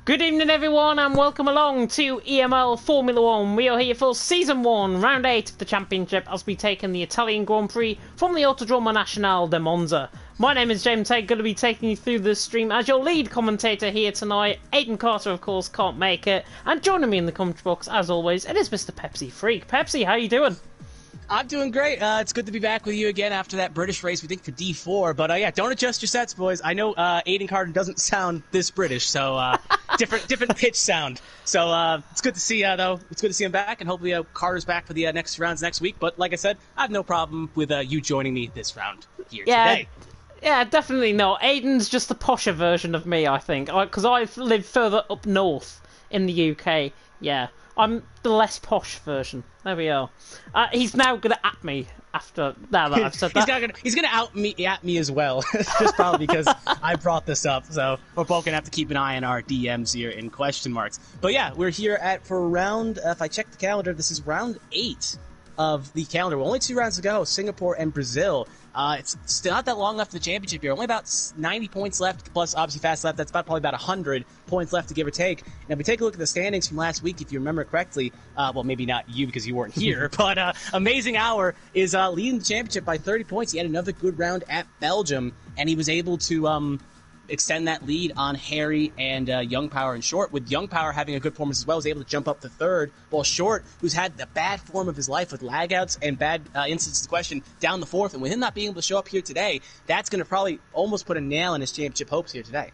Good evening everyone and welcome along to EML Formula 1. We are here for Season 1, Round 8 of the Championship as we take in the Italian Grand Prix from the Autodromo Nazionale de Monza. My name is James Hay, going to be taking you through the stream as your lead commentator here tonight. Aiden Carter, of course, can't make it. And joining me in the commentary box, as always, it is Mr. Pepsi Freak. Pepsi, how you doing? I'm doing great. It's good to be back with you again after that British race, we think, for D4. But yeah, don't adjust your sets, boys. I know Aiden Carter doesn't sound this British, so different pitch sound. So it's good to see, though. It's good to see him back, and hopefully Carter's back for the next rounds next week. But like I said, I have no problem with you joining me this round here today. Yeah, definitely not. Aiden's just the posher version of me, I think, because I live further up north in the UK. Yeah. I'm the less posh version. There we are. He's now going to at me after now that I've said that. He's gonna at me as well. Just probably because I brought this up. So we're both going to have to keep an eye on our DMs here in question marks. But yeah, we're here for round, if I check the calendar, this is round 8 of the calendar. Well, only 2 rounds to go, Singapore and Brazil. It's still not that long left of the championship here. Only about 90 points left, plus obviously fast left. That's probably about 100 points left to give or take. Now, if we take a look at the standings from last week, if you remember correctly, well, maybe not you because you weren't here, but Amazing Hour is leading the championship by 30 points. He had another good round at Belgium, and he was able to extend that lead on Harry and Young Power and Short, with Young Power having a good performance as well, was able to jump up to 3rd, while Short, who's had the bad form of his life with lagouts and bad instances of question, down the 4th, and with him not being able to show up here today, that's going to probably almost put a nail in his championship hopes here today.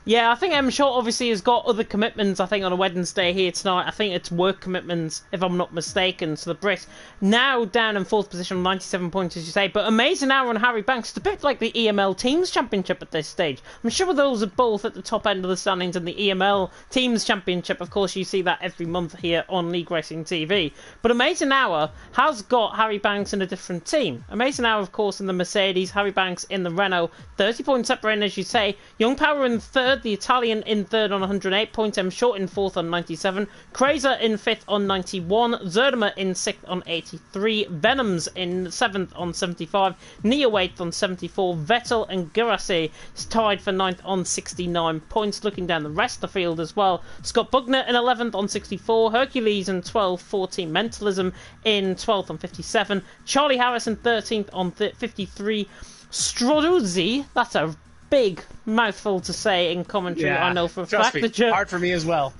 Yeah, I think Short obviously has got other commitments, I think, on a Wednesday here tonight. I think it's work commitments, if I'm not mistaken. So the Brit now down in 4th position on 97 points, as you say. But Amazing Hour and Harry Banks, it's a bit like the EML Teams Championship at this stage. I'm sure those are both at the top end of the standings in the EML Teams Championship. Of course, you see that every month here on League Racing TV. But Amazing Hour has got Harry Banks in a different team. Amazing Hour, of course, in the Mercedes, Harry Banks in the Renault. 30 points separating, as you say. Young Power in 3rd. The Italian in 3rd on 108 points, Short in 4th on 97, Krazer in 5th on 91, Zerdimer in 6th on 83, Venoms in 7th on 75, Neo 8th on 74, Vettel and Girassi is tied for 9th on 69 points. Looking down the rest of the field as well, Scott Bugner in 11th on 64, Hercules in 12th, 14, Mentalism in 12th on 57, Charlie Harris in 13th on 53, Stroduzzi, that's a big mouthful to say in commentary, yeah, I know for a fact. Me, hard for me as well.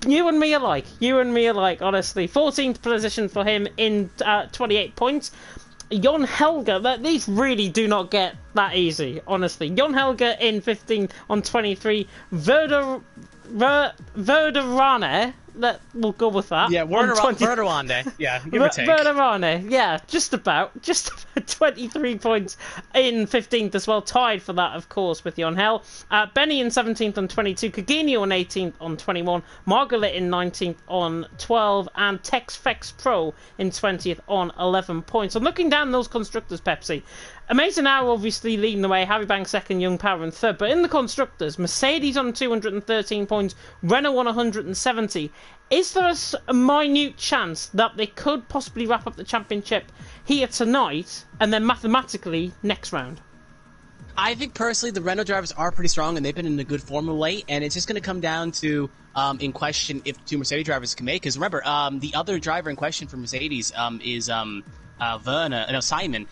You and me alike, honestly. 14th position for him in 28 points. Jon Helga, these really do not get that easy, honestly. Jon Helga in 15th on 23. Verderane, we'll go with that. Yeah, Verderane. Yeah, give or take. Verderane, yeah, just about 23 points in 15th as well, tied for that, of course, with Jon Hell. Benny in 17th on 22, Cagino in 18th on 21, Margaret in 19th on 12, and Tex Fex Pro in 20th on 11 points. So looking down those constructors, Pepsi, Amazing Hour obviously leading the way, Harry Banks 2nd, Young Power in 3rd, but in the constructors, Mercedes on 213 points, Renault on 170. Is there a minute chance that they could possibly wrap up the championship here tonight and then mathematically next round? I think personally the Renault drivers are pretty strong and they've been in a good form of late, and it's just going to come down to in question if 2 Mercedes drivers can make. Because remember, the other driver in question for Mercedes is Simon,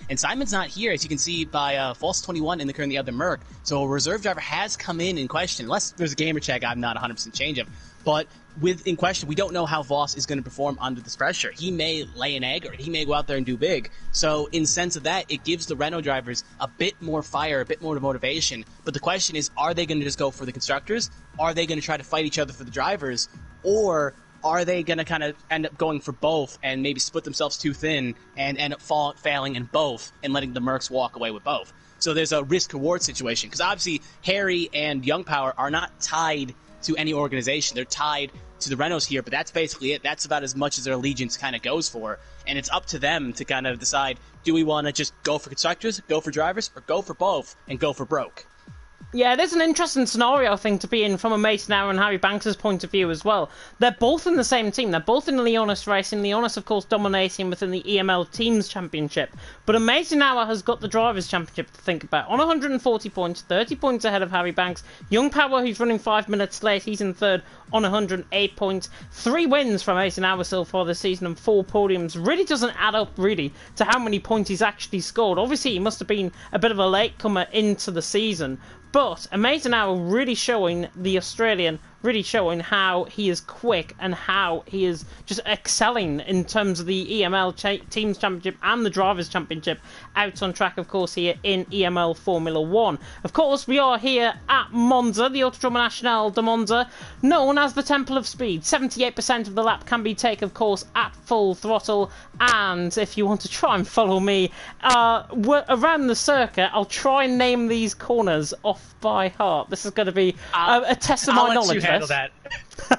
and Simon's not here, as you can see by false 21 in the other Merc. So a reserve driver has come in question, unless there's a gamer check I'm not 100% change of. But in question, we don't know how Voss is going to perform under this pressure. He may lay an egg, or he may go out there and do big. So in sense of that, it gives the Renault drivers a bit more fire, a bit more motivation. But the question is, are they going to just go for the constructors? Are they going to try to fight each other for the drivers? Or are they going to kind of end up going for both and maybe split themselves too thin and end up failing in both and letting the Mercs walk away with both? So there's a risk-reward situation. Because obviously, Harry and Young Power are not tied to any organization. They're tied to the Renaults here, but that's basically it. That's about as much as their allegiance kind of goes for. And it's up to them to kind of decide, do we want to just go for constructors, go for drivers, or go for both and go for broke? Yeah, there's an interesting scenario, I think, to be in from a Mason Hour and Harry Banks' point of view as well. They're both in the same team. They're both in Leonis Racing. Leonis, of course, dominating within the EML Teams Championship. But a Mason Hour has got the Drivers' Championship to think about. On 140 points, 30 points ahead of Harry Banks. Young Power, who's running 5 minutes late, he's in third on 108 points. 3 wins from Mason Hour so far this season and 4 podiums. Really doesn't add up, really, to how many points he's actually scored. Obviously, he must have been a bit of a latecomer into the season. But Amazing Hour really showing the Australian, really showing how he is quick and how he is just excelling in terms of the EML Teams Championship and the Drivers' Championship out on track, of course, here in EML Formula 1. Of course, we are here at Monza, the Autodromo Nacional de Monza, known as the Temple of Speed. 78% of the lap can be taken, of course, at full throttle. And if you want to try and follow me around the circuit, I'll try and name these corners off by heart. This is going to be a test of my knowledge. Handle that.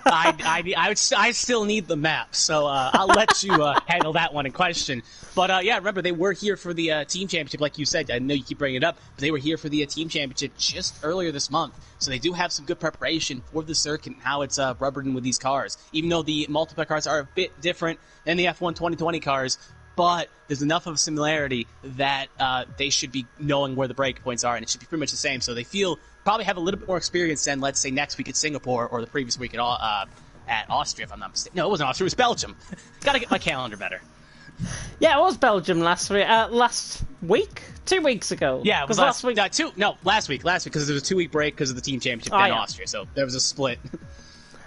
I still need the map, so I'll let you handle that one in question. But yeah, remember, they were here for the team championship, like you said. I know you keep bringing it up, but they were here for the team championship just earlier this month. So they do have some good preparation for the circuit and how it's rubbering with these cars. Even though the multiplayer cars are a bit different than the F1 2020 cars, but there's enough of a similarity that they should be knowing where the break points are, and it should be pretty much the same. So they probably have a little bit more experience than, let's say, next week at Singapore or the previous week at Austria, if I'm not mistaken. No, it wasn't Austria, it was Belgium. Gotta get my calendar better. Yeah, it was Belgium last week, 2 weeks ago. Yeah, it was last week. Last week, because there was a 2-week break because of the team championship in Austria, so there was a split.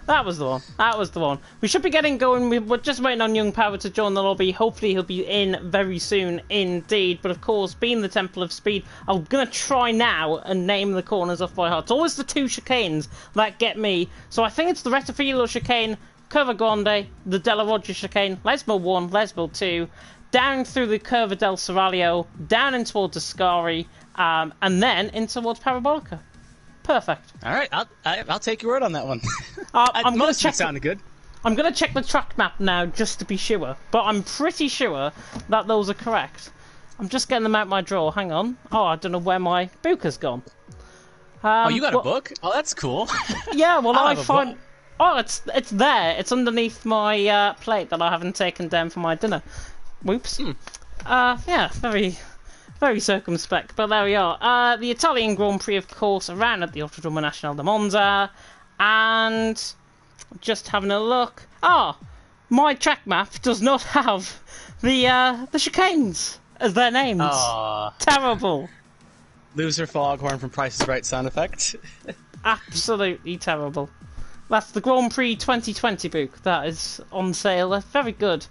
That was the one. We should be getting going. We're just waiting on Young Power to join the lobby. Hopefully he'll be in very soon indeed. But of course, being the Temple of Speed, I'm going to try now and name the corners off by heart. It's always the 2 chicanes that get me. So I think it's the Rettifilo chicane, Curva Grande, the Della Roggia chicane, Lesmo 1, Lesmo 2, down through the Curva del Seraglio, down in towards Ascari, and then in towards Parabolica. Perfect. All right, I'll take your word on that one. I'm going to check. Sounded good. I'm going to check the track map now just to be sure, but I'm pretty sure that those are correct. I'm just getting them out my drawer. Hang on. Oh, I don't know where my book has gone. Oh, you got a book? Oh, that's cool. Yeah, well, I find. Oh, it's there. It's underneath my plate that I haven't taken down for my dinner. Whoops. Yeah, very circumspect, but there we are. The Italian Grand Prix, of course, around at the Autodromo Nacional de Monza, and just having a look. My track map does not have the chicanes as their names. Terrible. Loser Foghorn from Price is Right sound effect. Absolutely terrible. That's the Grand Prix 2020 book that is on sale. They're very good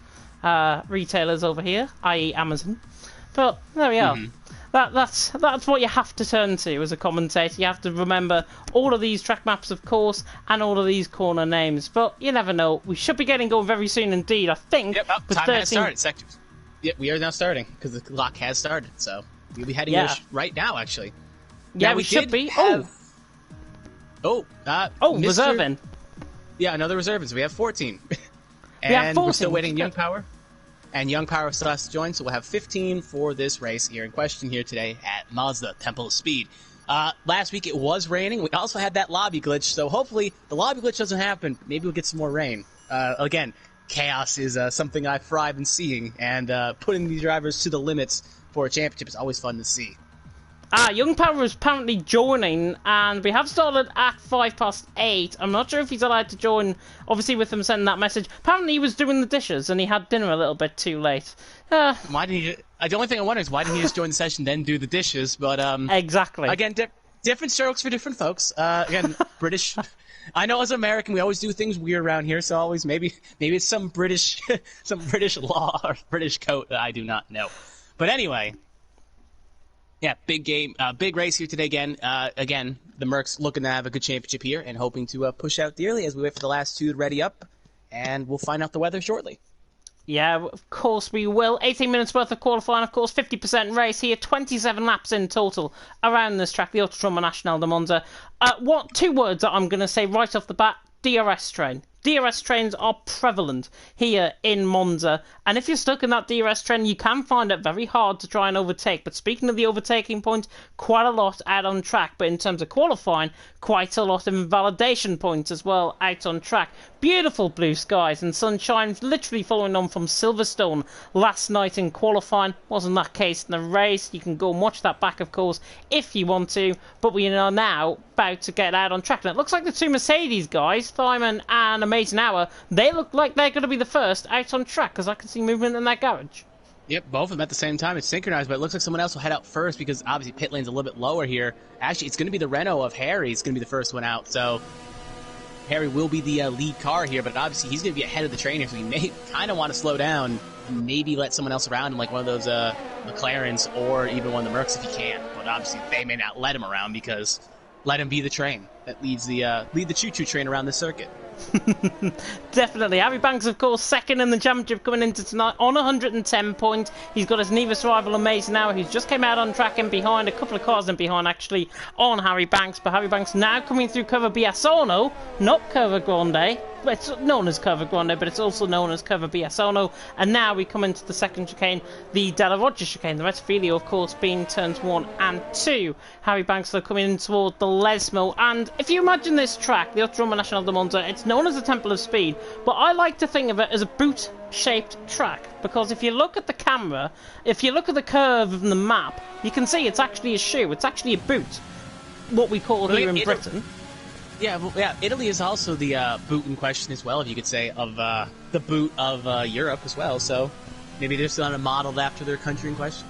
retailers over here, i.e. Amazon. But there we are. That's what you have to turn to as a commentator. You have to remember all of these track maps, of course, and all of these corner names. But you never know. We should be getting going very soon indeed, I think. Yep, time has started. Sectors. Yep, we are now starting because the clock has started. So we'll be heading there right now, actually. Yeah, now, we should be. Reserving. Yeah, another reserving. So we have 14. We have 14. We're still waiting Young Power. And Young Power still has to join, so we'll have 15 for this race here in question here today at Mazda Temple of Speed. Last week it was raining. We also had that lobby glitch, so hopefully the lobby glitch doesn't happen. Maybe we'll get some more rain. Again, chaos is something I thrive in seeing, and putting these drivers to the limits for a championship is always fun to see. Young Power is apparently joining, and we have started at 8:05. I'm not sure if he's allowed to join, obviously with them sending that message. Apparently he was doing the dishes, and he had dinner a little bit too late. Why didn't he? The only thing I wonder is why didn't he just join the session, then do the dishes? But exactly. Again, different strokes for different folks. Again, British. I know as an American we always do things weird around here, so always maybe it's some British law or British code that I do not know. But anyway. Yeah, big game, big race here today again. Again, the Mercs looking to have a good championship here and hoping to push out dearly as we wait for the last two to ready up, and we'll find out the weather shortly. Yeah, of course we will. 18 minutes worth of qualifying, of course, 50% race here, 27 laps in total around this track, the Autodromo Nacional de Monza. 2 words that I'm going to say right off the bat, DRS train. DRS trains are prevalent here in Monza, and if you're stuck in that DRS train, you can find it very hard to try and overtake. But speaking of the overtaking points, quite a lot out on track, but in terms of qualifying, quite a lot of invalidation points as well out on track. Beautiful blue skies and sunshine, literally following on from Silverstone last night in qualifying. Wasn't that case in the race. You can go and watch that back, of course, if you want to, but we are now about to get out on track. And it looks like the two Mercedes guys, Thyman and Amazing Hour, they look like they're going to be the first out on track, because I can see movement in their garage. Yep, both of them at the same time. It's synchronized, but it looks like someone else will head out first because obviously pit lane's a little bit lower here. Actually, it's going to be the Renault of Harry. It's going to be the first one out, so Harry will be the lead car here, but obviously he's going to be ahead of the train here, so he may kind of want to slow down and maybe let someone else around him, like one of those McLarens or even one of the Mercs if he can. But obviously they may not let him around because let him be the train that leads the choo-choo train around the circuit. Definitely. Harry Banks, of course, second in the championship coming into tonight on 110 points. He's got his nearest rival, Amazing Hour, who's just came out on track and behind, a couple of cars in behind, actually, on Harry Banks. But Harry Banks now coming through Curva Biassono, not Curva Grande. It's known as Curva Grande, but it's also known as Curva Biassono. And now we come into the second chicane, the Della Roggia chicane. The Rettifilo, of course, being turns 1 and 2. Harry Banks, though, coming in toward the Lesmo. And if you imagine this track, the Autodromo Nacional de Monza, it's known as the Temple of Speed, but I like to think of it as a boot-shaped track, because if you look at the camera, if you look at the curve of the map, you can see it's actually a shoe, it's actually a boot, what we call here in Britain. Yeah, well, yeah, Italy is also the boot in question as well, if you could say, of the boot of Europe as well, so maybe they're still on a modeled after their country in question.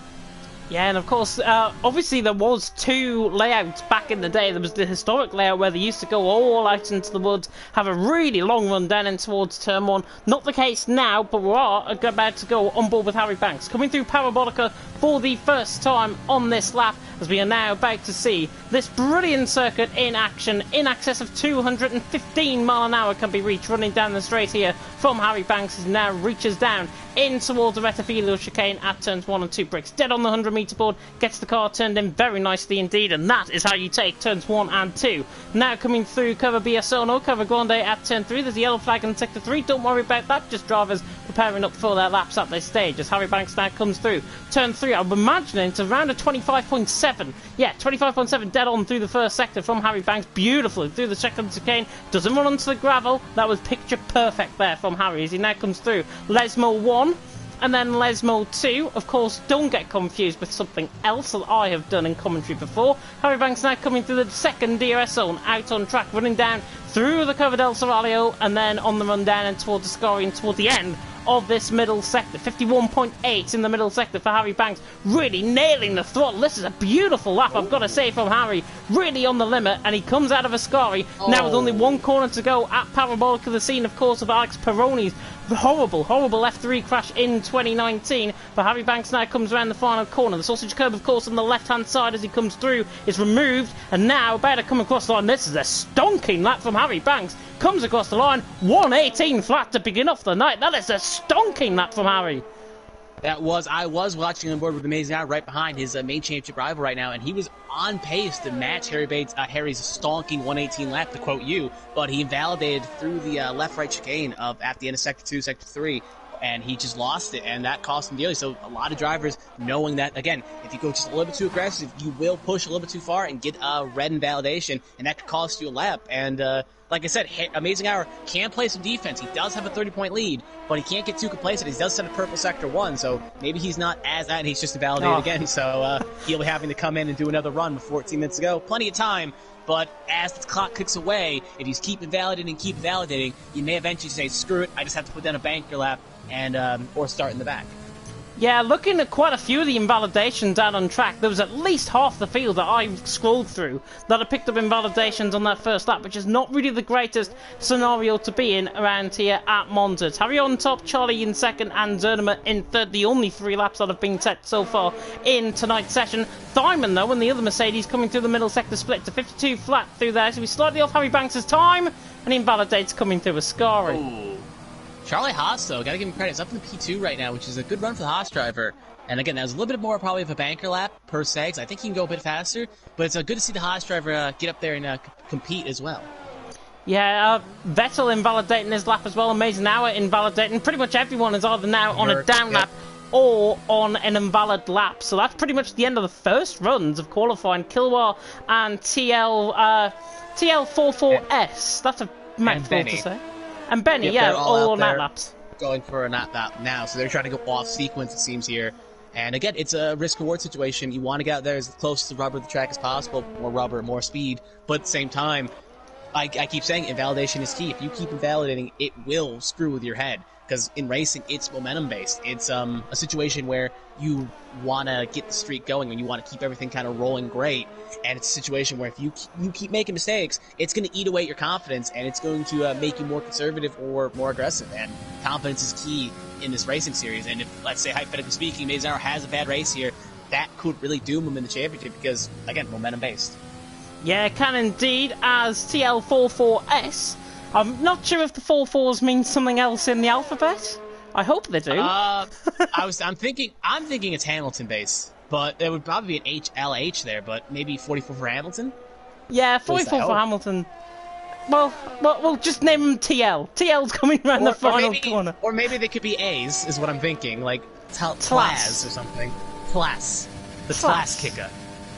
Yeah, and of course, obviously there was two layouts back in the day. There was the historic layout where they used to go all out into the woods, have a really long run down in towards turn 1. Not the case now, but we are about to go on board with Harry Banks, coming through Parabolica for the first time on this lap, as we are now about to see this brilliant circuit in action. In excess of 215 mile an hour can be reached running down the straight here from Harry Banks, as he now reaches down in towards the Rettifilo chicane at turns 1 and 2. Bricks dead on the 100-metre board, gets the car turned in very nicely indeed, and that is how you take turns 1 and 2. Now coming through Curva Biassono, Curva Grande at turn 3. There's a yellow flag in sector 3. Don't worry about that, just drivers preparing up for their laps at this stage as Harry Banks now comes through turn 3. I'm imagining it's around a 25.7. Yeah, 25.7 dead on through the first sector from Harry Banks. Beautifully through the second chicane. Doesn't run onto the gravel. That was picture perfect there from Harry as he now comes through Lesmo 1 and then Lesmo 2. Of course, don't get confused with something else that I have done in commentary before. Harry Banks now coming through the second DRS zone, out on track, running down through the Curva del Seraglio, and then on the run down and towards the Scari and toward the end of this middle sector. 51.8 in the middle sector for Harry Banks, really nailing the throttle. This is a beautiful lap, I've got to say, from Harry, really on the limit, and he comes out of a Scari now with only one corner to go at Parabolica, the scene, of course, of Alex Peroni's horrible F3 crash in 2019. But Harry Banks now comes around the final corner. The sausage curb, of course, on the left-hand side as he comes through is removed, and now about to come across the line. This is a stonking lap from Harry Banks. Comes across the line, 118 flat to begin off the night. That is a stonking lap from Harry. I was watching on board with Amazing Hour right behind his main championship rival right now, and he was on pace to match Harry's stonking 118 lap, to quote you, but he invalidated through the left-right chicane at the end of Sector 2, Sector 3, and he just lost it, and that cost him dearly. So a lot of drivers knowing that, again, if you go just a little bit too aggressive, you will push a little bit too far and get a red invalidation, and that could cost you a lap. And like I said, Amazing Hour can play some defense. He does have a 30-point lead, but he can't get too complacent. He does set a purple Sector 1, so maybe he's not as that, and he's just invalidated again. So he'll be having to come in and do another run with 14 minutes to go. Plenty of time, but as the clock ticks away, if you keep invalidating, you may eventually say, screw it, I just have to put down a banker lap and or start in the back. Yeah, looking at quite a few of the invalidations out on track, there was at least half the field that I scrolled through that had picked up invalidations on that first lap, which is not really the greatest scenario to be in around here at Monza. It's Harry on top, Charlie in second, and Zernema in third, the only 3 laps that have been set so far in tonight's session. Thyman, though, and the other Mercedes coming through the middle sector split to 52 flat through there, so he's slightly off Harry Banks' time, and invalidates coming through a Scari. Ooh. Charlie Haas, though, gotta give him credit. It's up in the P2 right now, which is a good run for the Haas driver. And again, that was a little bit more probably of a banker lap per se, because I think he can go a bit faster. But it's good to see the Haas driver get up there and compete as well. Yeah, Vettel invalidating his lap as well. Amazing hour invalidating. Pretty much everyone is either now on a down lap or on an invalid lap. So that's pretty much the end of the first runs of qualifying. Kilwar and TL44S. That's a mouthful to say. And Benny, yeah, all on that laps. Going for a nap now, so they're trying to go off sequence, it seems here. And again, it's a risk-reward situation. You want to get out there as close to the rubber of the track as possible. More rubber, more speed. But at the same time, I keep saying invalidation is key. If you keep invalidating, it will screw with your head. Because in racing, it's momentum-based. It's a situation where you want to get the streak going and you want to keep everything kind of rolling great. And it's a situation where if you keep making mistakes, it's going to eat away at your confidence and it's going to make you more conservative or more aggressive. And confidence is key in this racing series. And if, let's say, hypothetically speaking, Mazar has a bad race here, that could really doom him in the championship because, again, momentum-based. Yeah, it can indeed, as TL44S. I'm not sure if the 4-4s mean something else in the alphabet. I hope they do. I'm thinking it's Hamilton based, but there would probably be an HLH there, but maybe 44 for Hamilton. Yeah, 44 for Hamilton. Well, we'll just name them TL. TL's coming around the final corner. Or maybe they could be A's, is what I'm thinking, like Tlas or something. Tlas, the Tlas kicker.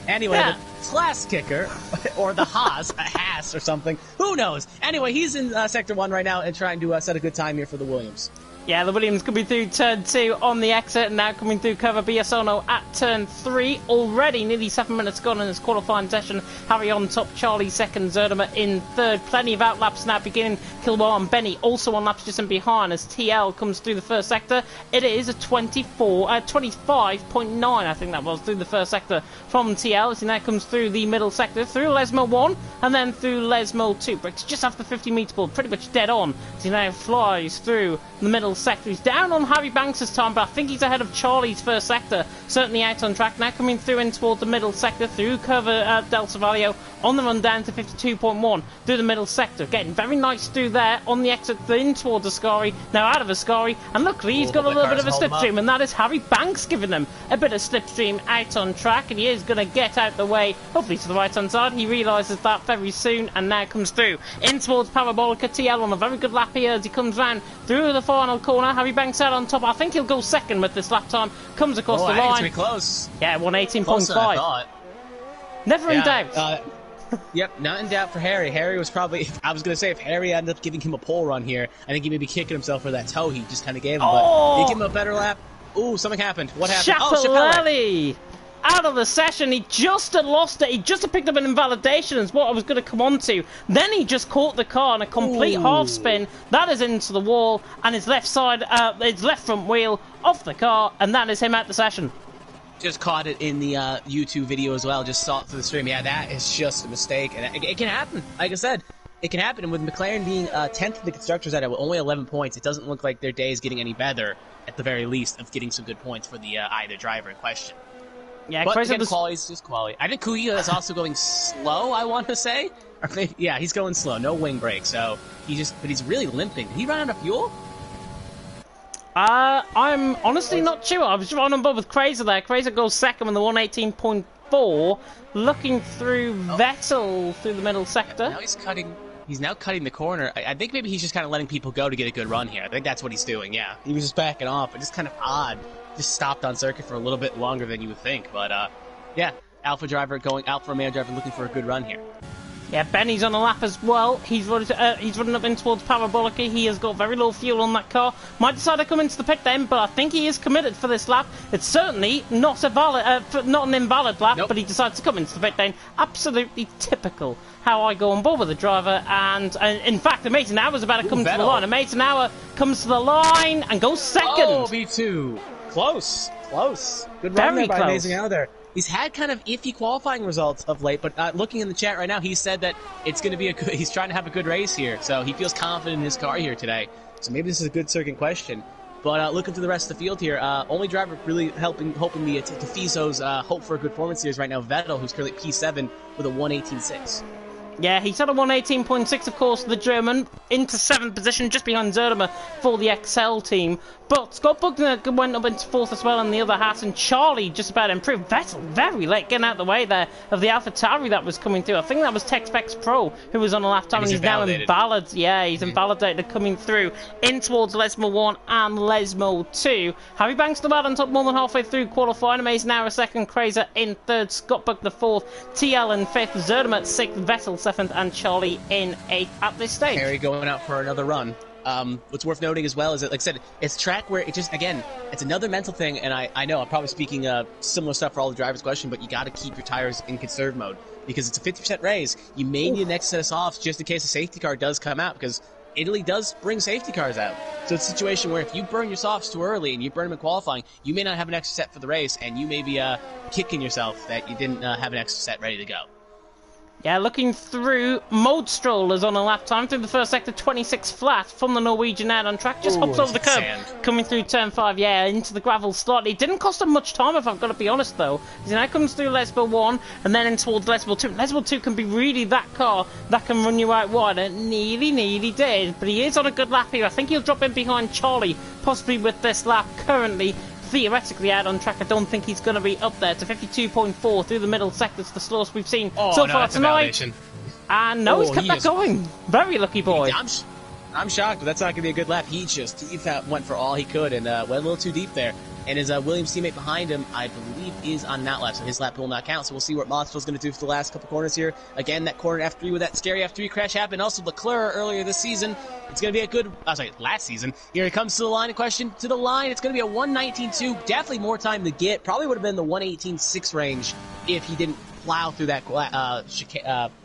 Anyway, the Tlas kicker, or the Haas, a Haas or something. Who knows? Anyway, he's in Sector 1 right now and trying to set a good time here for the Williams. Yeah, the Williams coming through turn 2 on the exit, and now coming through cover Biasono at turn 3. Already nearly 7 minutes gone in this qualifying session. Harry on top, Charlie second, Zerdimer in third. Plenty of outlaps now beginning. Kilwar and Benny also on laps just in behind as TL comes through the first sector. It is a 25.9, I think that was, through the first sector from TL as he now comes through the middle sector, through Lesmo 1 and then through Lesmo 2. Bricks just after 50 metres ball, pretty much dead on as he now flies through the middle sector. He's down on Harry Banks this time, but I think he's ahead of Charlie's first sector. Certainly out on track. Now coming through in toward the middle sector through cover Del Savalio on the run down to 52.1 through the middle sector. Getting very nice through there on the exit in towards Ascari. Now out of Ascari, and luckily he's got a little bit of a slipstream, and that is Harry Banks giving them a bit of slipstream out on track, and he is going to get out the way, hopefully to the right hand side. He realises that very soon and now comes through in towards Parabolica. TL on a very good lap here as he comes round through the final corner. Harry Banks out on top. I think he'll go second with this lap time. Comes across the line. It's pretty close. Yeah, 118.5. Never in doubt. Yep, not in doubt for Harry. Harry was probably, I was going to say, if Harry ended up giving him a pole run here, I think he may be kicking himself for that toe he just kind of gave him. But did he give him a better lap? Ooh, something happened. What happened? Schiaparelli! Out of the session. He just had lost it. He just had picked up an invalidation, is what I was going to come on to. Then he just caught the car on a complete half spin. That is into the wall, and his left side, his left front wheel off the car, and that is him out the session. Just caught it in the YouTube video as well. Just saw it through the stream. Yeah, that is just a mistake, and it can happen. Like I said, it can happen. And with McLaren being 10th in the constructors at only 11 points, it doesn't look like their day is getting any better. At the very least, of getting some good points for the either driver in question. Yeah, but again, quality is just quality. I think Kuya is also going slow, I want to say. Yeah, he's going slow. No wing brake, so but he's really limping. Did he run out of fuel? I'm honestly not sure. I was on board with Krazer there. Krazer goes second with the 118.4. Looking through Vettel through the middle sector. Now he's now cutting the corner. I think maybe he's just kind of letting people go to get a good run here. I think that's what he's doing, yeah. He was just backing off, but just kind of odd. Just stopped on circuit for a little bit longer than you would think. But, yeah, Alpha Romeo driver looking for a good run here. Yeah, Benny's on a lap as well. He's running up in towards Parabolica. He has got very low fuel on that car. Might decide to come into the pit then, but I think he is committed for this lap. It's certainly not not an invalid lap, but he decides to come into the pit lane. Absolutely typical how I go on board with the driver. And in fact, Amazing Hour is about to come to the line. Amazing Hour comes to the line and goes second. Oh, V2. Close. Good run there by Amazing Hour there. He's had kind of iffy qualifying results of late, but looking in the chat right now, he said that it's going to be he's trying to have a good race here, so he feels confident in his car here today. So maybe this is a good circuit question. But looking through the rest of the field here, only driver really hoping the Tifiso's hope for a good performance here is right now Vettel, who's currently P7 with a 118.6. Yeah, he's at a 118.6, of course, the German, into 7th position, just behind Zerdemer for the XL team. But Scott Buckner went up into 4th as well on the other hat, and Charlie just about improved. Vettel very late getting out of the way there of the AlphaTauri that was coming through. I think that was TechSpecs Pro who was on the lap time, and he's now invalidated. Yeah, he's invalidated coming through in towards Lesmo 1 and Lesmo 2. Harry Banks still out on top more than halfway through qualifying. Mays now a second, Kraser in 3rd, Scott Buckner 4th, TL in 5th, Zerdemer 6th, Vettel 7th, and Charlie in 8th at this stage. Harry going out for another run. What's worth noting as well is that, like I said, it's track where it just, again, it's another mental thing, and I know I'm probably speaking similar stuff for all the drivers' question, but you got to keep your tires in conserve mode because it's a 50% raise. You may need an extra set of softs just in case a safety car does come out, because Italy does bring safety cars out. So it's a situation where if you burn your softs too early and you burn them in qualifying, you may not have an extra set for the race, and you may be kicking yourself that you didn't have an extra set ready to go. Yeah, looking through, Mode Strollers on a lap time through the first sector, 26 flat from the Norwegian out on track. Just hops over the curb, coming through turn 5, yeah, into the gravel slightly. It didn't cost him much time, if I've got to be honest, though. He now comes through Lesbo 1 and then in towards Lesbo 2. Lesbo 2 can be really that car that can run you out wide, and nearly did. But he is on a good lap here. I think he'll drop in behind Charlie, possibly with this lap currently theoretically out on track. I don't think he's going to be up there. To 52.4 through the middle sector. It's the slowest we've seen so far tonight. And no, he's kept that going. Very lucky boy. I'm shocked, but that's not going to be a good lap. He went for all he could and went a little too deep there. And his Williams teammate behind him, I believe, is on that lap, so his lap will not count. So we'll see what Monster's going to do for the last couple corners here. Again, that corner F3 with that scary F3 crash happened. Also, Leclerc earlier this season. It's going to be a good, last season. Here he comes to the line in question. To the line, it's going to be a 119.2. Definitely more time to get. Probably would have been the 118.6 range if he didn't plow through that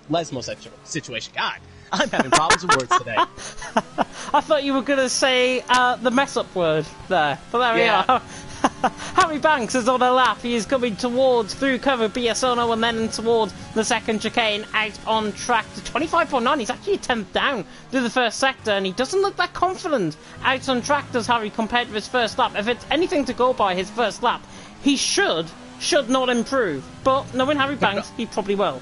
Lesmo situation. God, I'm having problems with words today. I thought you were going to say the mess-up word there, but there we are. Harry Banks is on a lap. He is coming towards through cover Biasono and then towards the second chicane out on track to 25.9. He's actually 10th down through the first sector, and he doesn't look that confident out on track, does Harry, compared to his first lap. If it's anything to go by his first lap, he should not improve. But knowing Harry Banks, he probably will.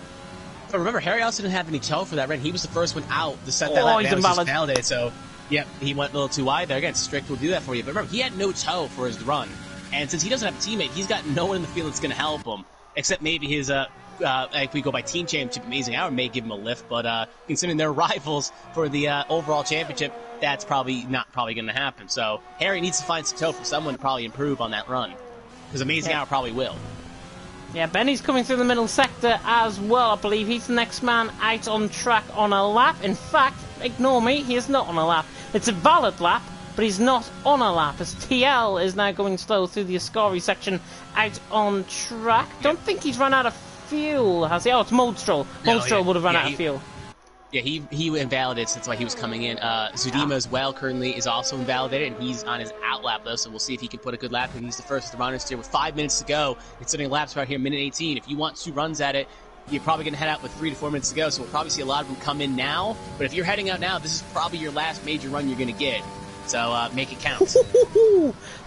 But remember, Harry also didn't have any toe for that run. He was the first one out to set that lap. He's invalidated, so yep, he went a little too wide there. Again, Strict will do that for you. But remember, he had no toe for his run. And since he doesn't have a teammate, he's got no one in the field that's going to help him, except maybe his, if we go by team championship, Amazing Hour may give him a lift, but considering they're rivals for the overall championship, that's probably not going to happen. So Harry needs to find some toe for someone to probably improve on that run, because Amazing Hour probably will. Yeah, Benny's coming through the middle sector as well. I believe he's the next man out on track on a lap. In fact, ignore me, he is not on a lap. It's a valid lap, but he's not on a lap, as TL is now going slow through the Ascari section out on track. Don't think he's run out of fuel, has he? Oh, it's Moldstrol. Moldstrol would have run out of fuel. Yeah, he invalidated, so that's why he was coming in. Zudima as well currently is also invalidated, and he's on his out lap though, so we'll see if he can put a good lap in. He's the first of the runners here with 5 minutes to go. It's sitting laps right here, minute 18. If you want 2 runs at it, you're probably going to head out with 3 to 4 minutes to go, so we'll probably see a lot of them come in now. But if you're heading out now, this is probably your last major run you're going to get. So make it count.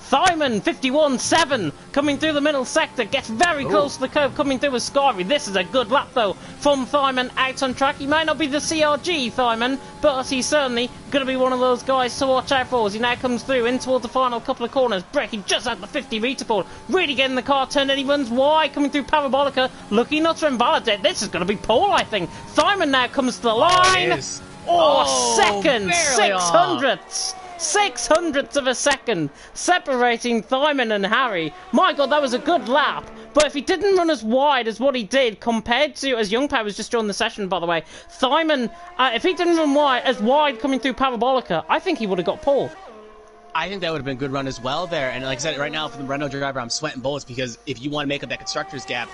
Thyman, 51.7, coming through the middle sector, gets very close to the curve, coming through with Scarvy. This is a good lap, though, from Thyman out on track. He might not be the CRG, Thyman, but he's certainly going to be one of those guys to watch out for as he now comes through in towards the final couple of corners, breaking just out the 50-metre board, really getting the car turned, and he runs wide, coming through Parabolica, looking not to invalidate. This is going to be Paul, I think. Thyman now comes to the line. Second, 600ths. 600ths of a second separating Thyman and Harry. My god, that was a good lap. But if he didn't run as wide as what he did compared to, as Young Power was just joined the session, by the way, Thyman, if he didn't run as wide coming through Parabolica, I think he would have got pole. I think that would have been a good run as well there. And like I said, right now for the Renault driver, I'm sweating bullets because if you want to make up that constructor's gap,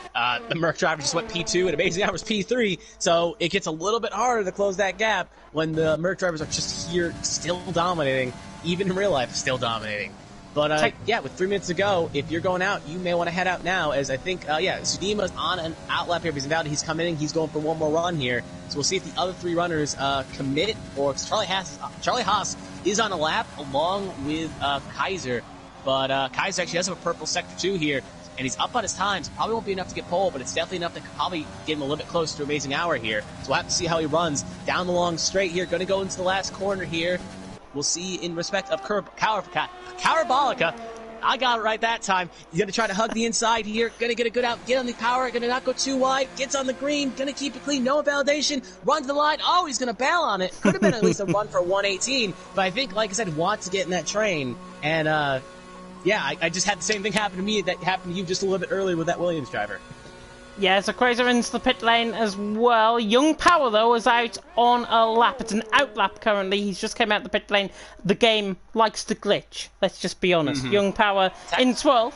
the Merc driver just went P2 and Amazing Hour's P3. So it gets a little bit harder to close that gap when the Merc drivers are just here still dominating, even in real life, still dominating. But yeah, with 3 minutes to go, if you're going out, you may want to head out now, as I think, Sudima's on an out lap here. He's coming in, he's going for one more run here. So we'll see if the other 3 runners commit, or Charlie Haas is on a lap along with Kaiser. But Kaiser actually does have a purple sector 2 here. and he's up on his times. Probably won't be enough to get pole, but it's definitely enough to probably get him a little bit closer to Amazing Hour here. So we'll have to see how he runs down the long straight here. Going to go into the last corner here. We'll see in respect of Carabolica. I got it right that time. He's going to try to hug the inside here. Going to get a good out. Get on the power. Going to not go too wide. Gets on the green. Going to keep it clean. No invalidation. Run to the line. Oh, he's going to bail on it. Could have been at least a run for 118. But I think, like I said, wants to get in that train. And, yeah, I just had the same thing happen to me that happened to you just a little bit earlier with that Williams driver. Yeah, so Crazer into the pit lane as well. Young Power, though, is out on a lap. It's an out lap currently. He's just came out the pit lane. The game likes to glitch. Let's just be honest. Young Power in 12th.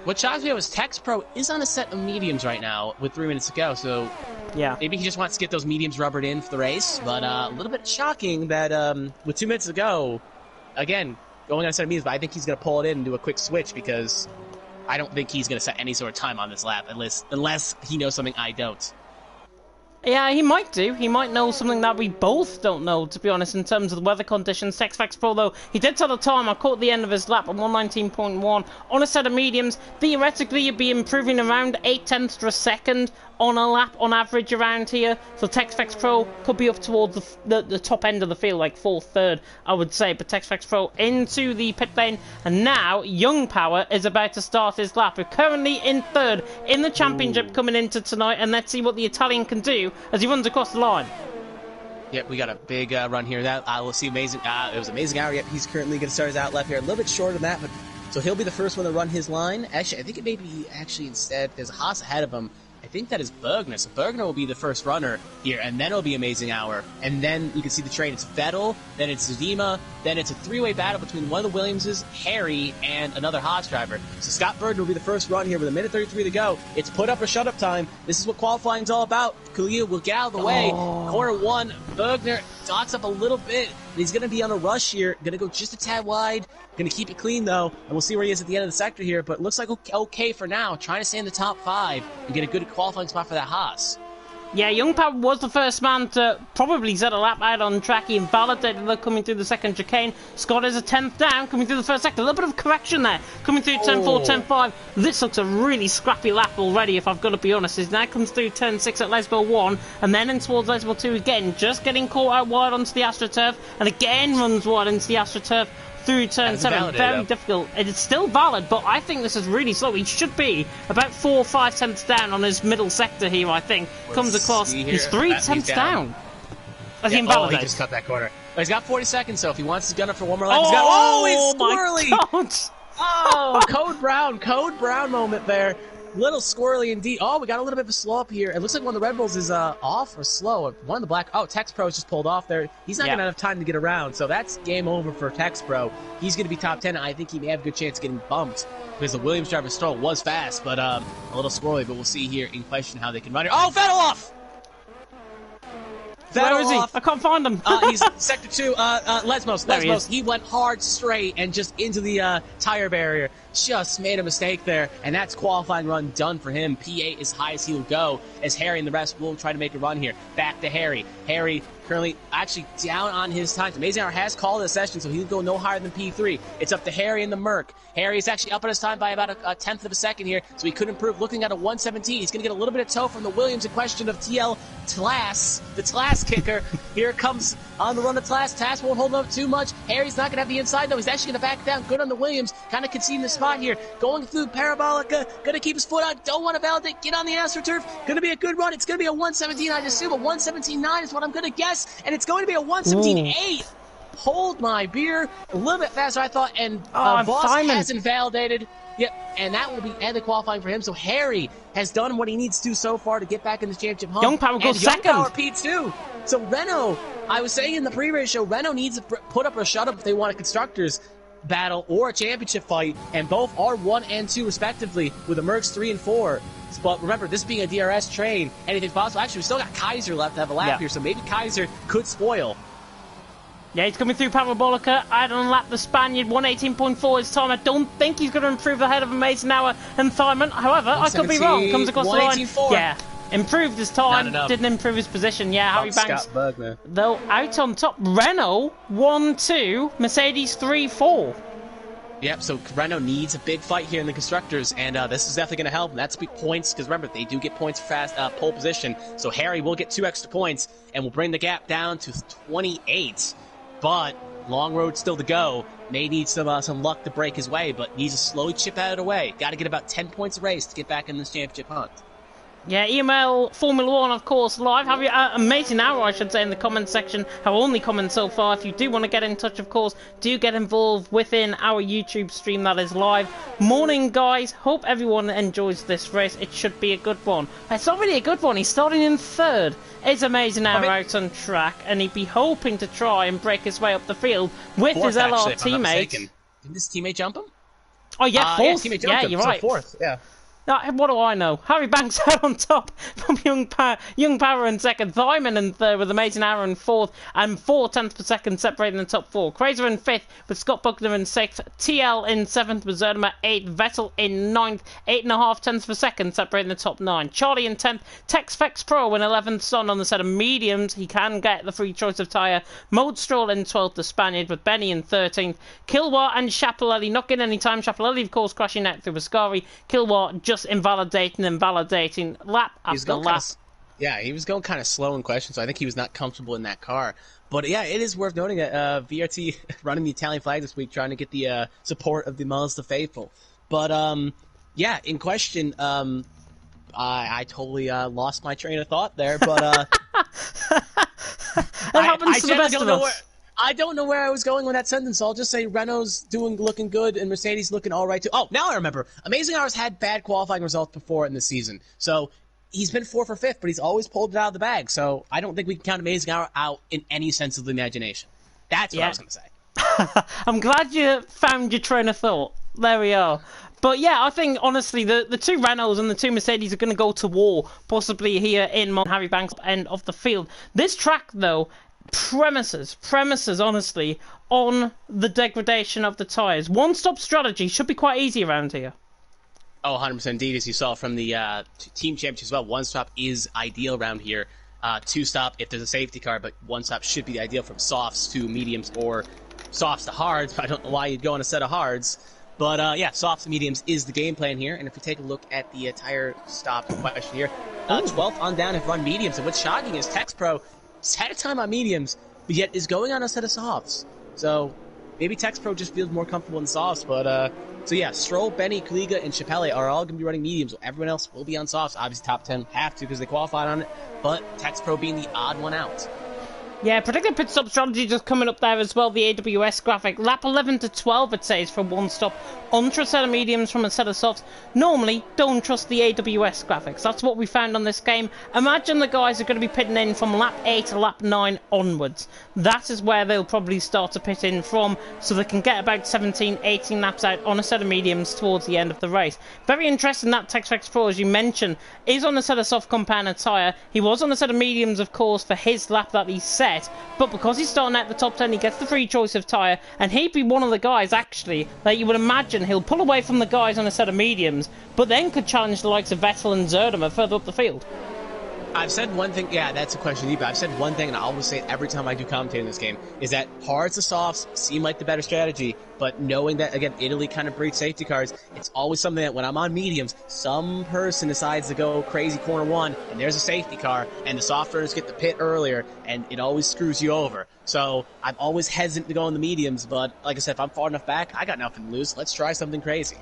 What shocks me was Tex Pro is on a set of mediums right now with 3 minutes to go, so yeah, maybe he just wants to get those mediums rubbered in for the race. But a little bit shocking that with 2 minutes to go, again, going on a set of mediums, but I think he's going to pull it in and do a quick switch because I don't think he's going to set any sort of time on this lap unless he knows something I don't. Yeah, he might do. He might know something that we both don't know, to be honest, in terms of the weather conditions. TexFax Pro, though, he did tell the time. I caught the end of his lap at 119.1 on a set of mediums. Theoretically, you'd be improving around 0.8 to a second on a lap on average around here. So TexFax Pro could be up towards the top end of the field, like 4th, 3rd, I would say. But TexFax Pro into the pit lane. And now, Young Power is about to start his lap. We're currently in 3rd in the championship coming into tonight. And let's see what the Italian can do as he runs across the line. Yep, we got a big run here. That we'll see amazing. It was Amazing Hour. Yep, he's currently going to start his out left here. A little bit shorter than that, but so he'll be the first one to run his line. Actually, I think it may be instead. There's a Haas ahead of him. I think that is Bergner. So Bergner will be the first runner here, and then it'll be Amazing Hour. And then you can see the train. It's Vettel, then it's Zedema, then it's a three-way battle between one of the Williamses, Harry, and another Haas driver. So Scott Bergner will be the first run here with 1:33 to go. It's put up or shut up time. This is what qualifying's all about. Khalil will get out of the way. Corner 1, Bergner dots up a little bit. And he's going to be on a rush here. Going to go just a tad wide. Going to keep it clean, though. And we'll see where he is at the end of the sector here. But it looks like okay for now. Trying to stay in the top 5 and get a good qualifying spot for that Haas. Yeah, Young Power was the first man to probably set a lap out on track. He invalidated that coming through the second chicane. Scott is a 10th down, coming through the first sector. A little bit of correction there, coming through 10-4, 10-5. This looks a really scrappy lap already, if I've got to be honest. He now comes through turn 6 at Lesbo 1, and then in towards Lesbo 2 again, just getting caught out wide onto the AstroTurf, and again runs wide into the AstroTurf. Through turn 7, very difficult. It's still valid, but I think this is really slow. He should be about 4 or 5 tenths down on his middle sector here, I think. Comes across, he's 3 tenths down. As he invalidates. He just cut that corner. But he's got 40 seconds, so if he wants to gun up for one more lap, he's got... He's squirrely! Oh, Code Brown moment there. Little squirrely indeed. Oh, we got a little bit of a slow up here. It looks like one of the Red Bulls is off or slow. One of the black... Oh, Tex Pro's just pulled off there. He's not going to have time to get around, so that's game over for Tex Pro. He's going to be top 10. I think he may have a good chance of getting bumped because the Williams driver Stroll was fast, but a little squirrely. But we'll see here in question how they can run here. Oh, Vettel off! Where is he? I can't find him. He's sector 2. Lesmos. He went hard straight and just into the tire barrier. Just made a mistake there, and that's qualifying run done for him. P8 as high as he'll go, as Harry and the rest will try to make a run here. Back to Harry. Harry currently actually down on his times. Amazing Hour has called a session, so he'll go no higher than P3. It's up to Harry and the Merc. Harry is actually up on his time by about a tenth of a second here, so he could improve. Looking at a 117, he's going to get a little bit of tow from the Williams in question of TL Tlass, the Tlass kicker. Here comes on the run of Tlass. Tlass won't hold up too much. Harry's not going to have the inside, though. He's actually going to back down. Good on the Williams. Kind of conceding the spot here. Going through Parabolica. Going to keep his foot out. Don't want to validate. Get on the AstroTurf. Going to be a good run. It's going to be a 117, I'd assume. A 117.9 is what I'm going to guess. And it's going to be a 117.8. Hold my beer. A little bit faster, I thought. And Voss hasn't validated. Yep, and that will be the qualifying for him. So Harry has done what he needs to so far to get back in the championship hunt. Young Power goes second. Young Power P2. So Renault, I was saying in the pre-race show, Renault needs to put up or shut up if they want a constructors battle or a championship fight, and both are 1 and 2 respectively, with the Mercs 3 and 4. But remember, this being a DRS train, anything's possible. Actually, we still got Kaiser left to have a lap here, so maybe Kaiser could spoil. Yeah, he's coming through Parabolica. I'd unlap the Spaniard. 118.4 his time. I don't think he's going to improve ahead of Amazing Hour and Simon. However, I could be wrong. Comes across the line. Yeah, improved his time. Didn't improve his position. Yeah, Harry Banks, though, out on top. Renault 1-2. Mercedes 3-4. Yep, so Renault needs a big fight here in the Constructors, and this is definitely going to help. And that's points, because remember, they do get points for fast pole position. So Harry will get 2 extra points, and will bring the gap down to 28. But long road still to go. May need some luck to break his way, but needs to slowly chip out of the way. Got to get about 10 points a race to get back in this championship hunt. Yeah, EML Formula 1, of course, live. Have you amazing hour, I should say, in the comment section. Our only comment so far. If you do want to get in touch, of course, do get involved within our YouTube stream that is live. Morning, guys. Hope everyone enjoys this race. It should be a good one. It's not really a good one. He's starting in 3rd. It's amazing hour out on track, and he'd be hoping to try and break his way up the field with his LR teammate. Didn't his teammate jump him? Oh, yeah, 4th. Yeah, Yeah, you're right. 4th, yeah. What do I know? Harry Banks out on top from Young Power in 2nd, Thyman in 3rd with Amazing Hour in 4th, and 4 tenths per second separating the top 4. Crazer in 5th with Scott Buckner in 6th, TL in 7th with Zerdimer 8th, Vettel in 9th, 8.5 tenths per second separating the top 9. Charlie in 10th, TexFX Pro in 11th, Son on the set of mediums. He can get the free choice of tyre. Mode Stroll in 12th, the Spaniard with Benny in 13th. Kilwar and Chapelelli not getting any time. Chapelelli, of course, crashing out through Ascari. Kilwar just invalidating lap after lap. Yeah, he was going kind of slow in question, so I think he was not comfortable in that car. But yeah, it is worth noting that VRT running the Italian flag this week, trying to get the support of the Mazda faithful. But yeah, in question, I totally lost my train of thought there. But that happens to the best of us. I don't know where I was going with that sentence, so I'll just say Renault's looking good and Mercedes looking all right too. Oh, now I remember. Amazing Hours had bad qualifying results before in the season. So he's been 4 for 5th, but he's always pulled it out of the bag. So I don't think we can count Amazing Hour out in any sense of the imagination. That's what I was going to say. I'm glad you found your train of thought. There we are. But yeah, I think, honestly, the 2 Renaults and the 2 Mercedes are going to go to war, possibly here in Harry Banks' end of the field. This track, though, premises, honestly, on the degradation of the tyres. One-stop strategy should be quite easy around here. Oh, 100% indeed, as you saw from the team championship as well. One-stop is ideal around here. 2-stop if there's a safety car, but 1-stop should be ideal from softs to mediums or softs to hards. I don't know why you'd go on a set of hards. But yeah, softs and mediums is the game plan here. And if we take a look at the tire stop question here, 12th on down have run mediums. And what's shocking is Tex Pro has had a time on mediums, but yet is going on a set of softs. So maybe Tex Pro just feels more comfortable in softs. But so yeah, Stroll, Benny, Kliga, and Chapelle are all going to be running mediums. Everyone else will be on softs. Obviously, top 10 have to because they qualified on it. But Tex Pro being the odd one out. Yeah, predicted pit stop strategy just coming up there as well, the AWS graphic. Lap 11 to 12, it says, for one stop. Onto a set of mediums from a set of softs. Normally, don't trust the AWS graphics. That's what we found on this game. Imagine the guys are going to be pitting in from lap 8 to lap 9 onwards. That is where they'll probably start to pit in from, so they can get about 17, 18 laps out on a set of mediums towards the end of the race. Very interesting that TexFX Pro, as you mentioned, is on a set of soft compound tyre. He was on a set of mediums, of course, for his lap that he set. But because he's starting at the top 10, he gets the free choice of tyre, and he'd be one of the guys, actually, that you would imagine he'll pull away from the guys on a set of mediums, but then could challenge the likes of Vettel and Zerdimer further up the field. I've said one thing, yeah, that's a question deep. I've said one thing, and I always say it every time I do commentate in this game, is that hards to softs seem like the better strategy, but knowing that, again, Italy kind of breeds safety cars, it's always something that when I'm on mediums, some person decides to go crazy corner one, and there's a safety car, and the soft runners get the pit earlier, and it always screws you over. So I'm always hesitant to go in the mediums, but like I said, if I'm far enough back, I got nothing to lose. Let's try something crazy.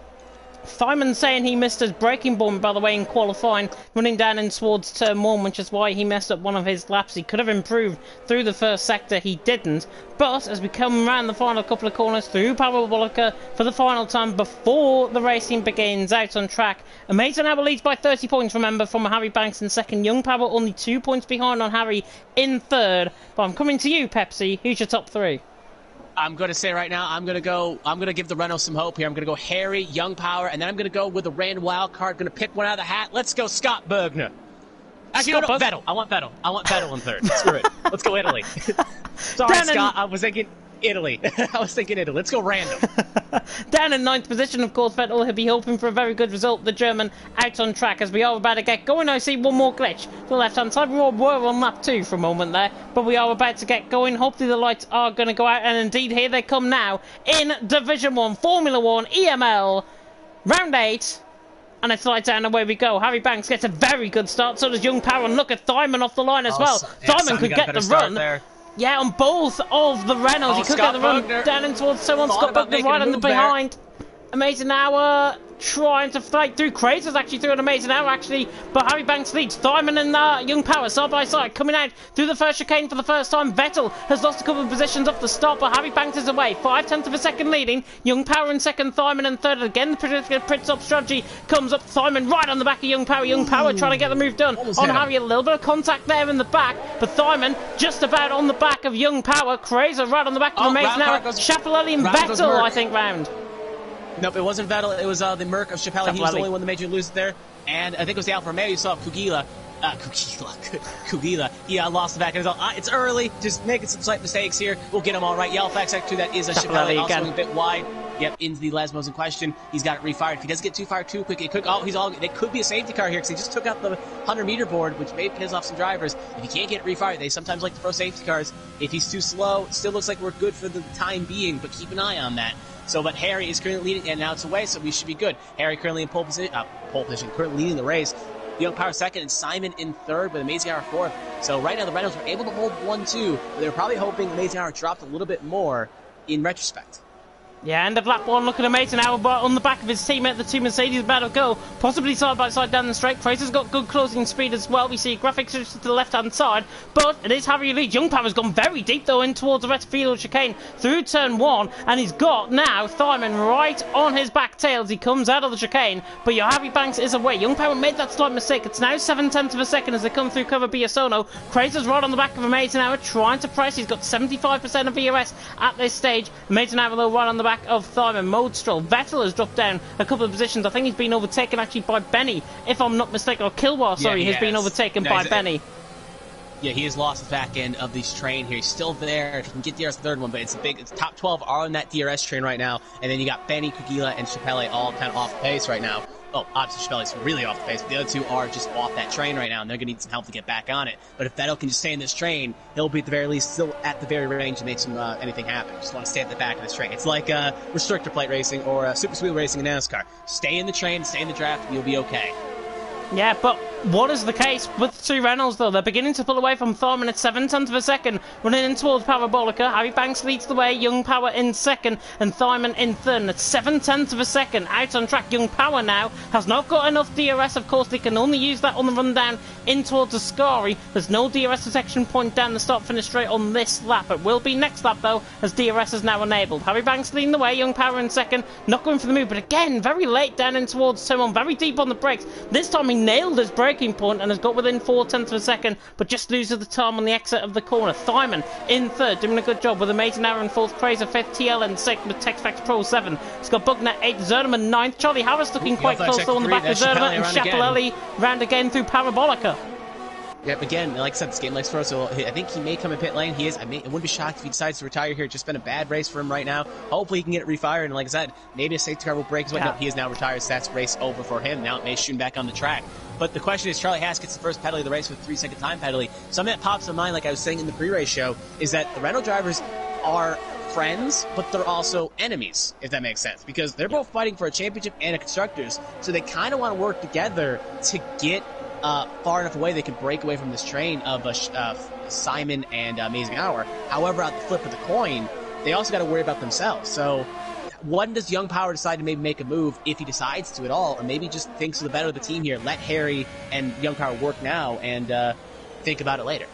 Simon saying he missed his braking point, by the way, in qualifying, running down in towards turn 1, which is why he messed up one of his laps. He could have improved through the first sector, he didn't. But as we come around the final couple of corners through Parabolica for the final time before the racing begins out on track, Amazing Hour leads by 30 points, remember, from Harry Banks in second. Young Power only 2 points behind on Harry in third. But I'm coming to you, Pepsi. Who's your top 3? I'm going to say right now, I'm going to give the Renault some hope here. I'm going to go Harry, Young Power, and then I'm going to go with a random wild card. Going to pick one out of the hat. Let's go Scott Bergner. Actually, no, Vettel. I want Vettel in third. Screw it. Let's go Italy. Sorry, Scott. I was thinking Italy. I was thinking Italy. Let's go random. Down in 9th position, of course, Vettel will be hoping for a very good result. The German out on track as we are about to get going. I see one more glitch to the left-hand side. We were on lap 2 for a moment there, but we are about to get going. Hopefully the lights are going to go out, and indeed here they come now in Division 1, Formula 1, EML, round 8. And it's lights out and away we go. Harry Banks gets a very good start. So does Young Power. And look at Simon off the line as well. Simon could get the run. There. Yeah, on both of the Renaults. He could get the run down in towards someone. Scott Bugner right on the behind. Amazing Hour trying to fight through. Crazer's actually through an Amazing Hour, actually. But Harry Banks leads. Simon and Young Power side by side coming out through the first chicane for the first time. Vettel has lost a couple of positions off the start, but Harry Banks is away. 5/10 of a second leading. Young Power in second, Simon in third. Again, the pit stop strategy comes up. Simon right on the back of Young Power. Young Power trying to get the move done on Harry. A little bit of contact there in the back, but Simon just about on the back of Young Power. Crazer right on the back of Amazing Hour. Schiaparelli and Vettel, I think, round. Nope, it wasn't Vettel. It was the Merc of Schiaparelli. He was the only one that made you lose there. And I think it was the Alfa Romeo. You saw Kugila. Kugila. He lost the back end. It's early. Just making some slight mistakes here. We'll get him all right. Yellow flag sector 2. That is a Schiaparelli. Also a bit wide. Yep, into the Lesmos in question. He's got it refired. If he doesn't get too fired too quick, it could. It could be a safety car here because he just took out the 100-meter board, which may piss off some drivers. If he can't get it refired, they sometimes like to throw safety cars. If he's too slow, it still looks like we're good for the time being, but keep an eye on that. So, but Harry is currently leading, and now it's away, so we should be good. Harry currently in pole position, currently leading the race. Young Power second, and Simon in third with Amazing Hour fourth. So right now the Reynolds were able to hold 1-2, but they were probably hoping Amazing Hour dropped a little bit more in retrospect. Yeah, end of lap 1, looking amazing now, but on the back of his teammate, the two Mercedes about to go, possibly side by side down the straight. Fraser's got good closing speed as well. We see graphics to the left-hand side, but it is Harry lead. Young Power's gone very deep though in towards the rest field chicane through turn 1, and he's got now Simon right on his back tail as he comes out of the chicane, but your Harry Banks is away. Young Power made that slight mistake. It's now 7/10 of a second as they come through cover Biasono. Fraser's right on the back of Amazing Hour, trying to press. He's got 75% of EOS at this stage. Amazing Hour though right on the back of Simon. Mode Stroll. Vettel has dropped down a couple of positions. I think he's been overtaken actually by Benny, if I'm not mistaken, or Kilwar, sorry, has been overtaken by Benny. Yeah, he has lost the back end of this train here. He's still there. If he can get DRS third one, but it's top 12 are on that DRS train right now. And then you got Benny, Kugila, and Schiaparelli all kind of off pace right now. Oh, obviously Schiaparelli's really off the pace, but the other two are just off that train right now, and they're going to need some help to get back on it. But if Vettel can just stay in this train, he'll be at the very least still at the very range to make some anything happen. Just want to stay at the back of this train. It's like restrictor plate racing or super wheel racing in NASCAR. Stay in the train, stay in the draft, and you'll be okay. Yeah, but what is the case with the two Reynolds, though? They're beginning to pull away from Thorman at 7/10 of a second, running in towards Parabolica. Harry Banks leads the way, Young Power in second, and Thorman in third. And at 7/10 of a second, out on track, Young Power now has not got enough DRS. Of course, they can only use that on the run down in towards Ascari. There's no DRS detection point down the start-finish straight on this lap. It will be next lap, though, as DRS is now enabled. Harry Banks leading the way, Young Power in second, not going for the move, but again, very late down in towards turn 1, very deep on the brakes. This time he nailed his braking point and has got within 4/10 of a second, but just loses the time on the exit of the corner. Simon in third, doing a good job with Amazing Hour in fourth, Fraser fifth, TL in sixth with TexFax Pro 7. It's got Bugner 8th, Zerneman 9th, Charlie Harris looking quite close on the back of Zerneman, and Schiaparelli round again through Parabolica. Yep, again, like I said, this game likes throw, so I think he may come in pit lane. He is. I wouldn't be shocked if he decides to retire here. It's just been a bad race for him right now. Hopefully he can get it refired, and like I said, maybe a safety car will break his way. No, he is now retired, so that's race over for him. Now it may shoot him back on the track. But the question is, Charlie Haas gets the first penalty of the race with a 3-second time penalty. Something that pops in mind, like I was saying in the pre-race show, is that the Renault drivers are friends, but they're also enemies, if that makes sense. Because they're both fighting for a championship and a Constructors, so they kind of want to work together to get far enough away they can break away from this train of Simon and Amazing Hour. However, at the flip of the coin, they also got to worry about themselves. So when does Young Power decide to maybe make a move, if he decides to at all, or maybe just thinks for the better of the team here? Let Harry and Young Power work now and think about it later.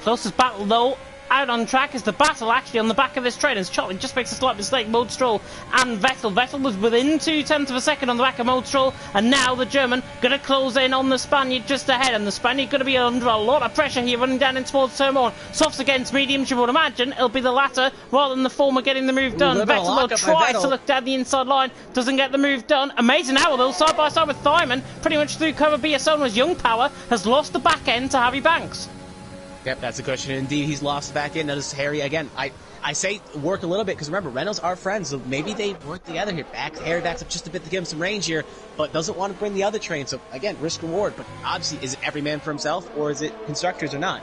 Closest battle, though, out on track is the battle actually on the back of this train as Charlie just makes a slight mistake. Mode Stroll and Vettel. Vettel was within 2/10 of a second on the back of Mode Stroll, and now the German going to close in on the Spaniard just ahead, and the Spaniard going to be under a lot of pressure here running down in towards turn 1. Softs against mediums, you would imagine. It'll be the latter rather than the former getting the move done. Vettel will try to look down the inside line, doesn't get the move done. Amazing Hour though, side by side with Simon, pretty much through cover Biasono as Young Power has lost the back end to Harry Banks. Yep, that's a question. Indeed, he's lost back in. Notice Harry again. I say work a little bit because remember, Reynolds are friends, so maybe they work together here. Harry backs up just a bit to give him some range here, but doesn't want to bring the other train. So again, risk reward. But obviously, is it every man for himself or is it constructors or not?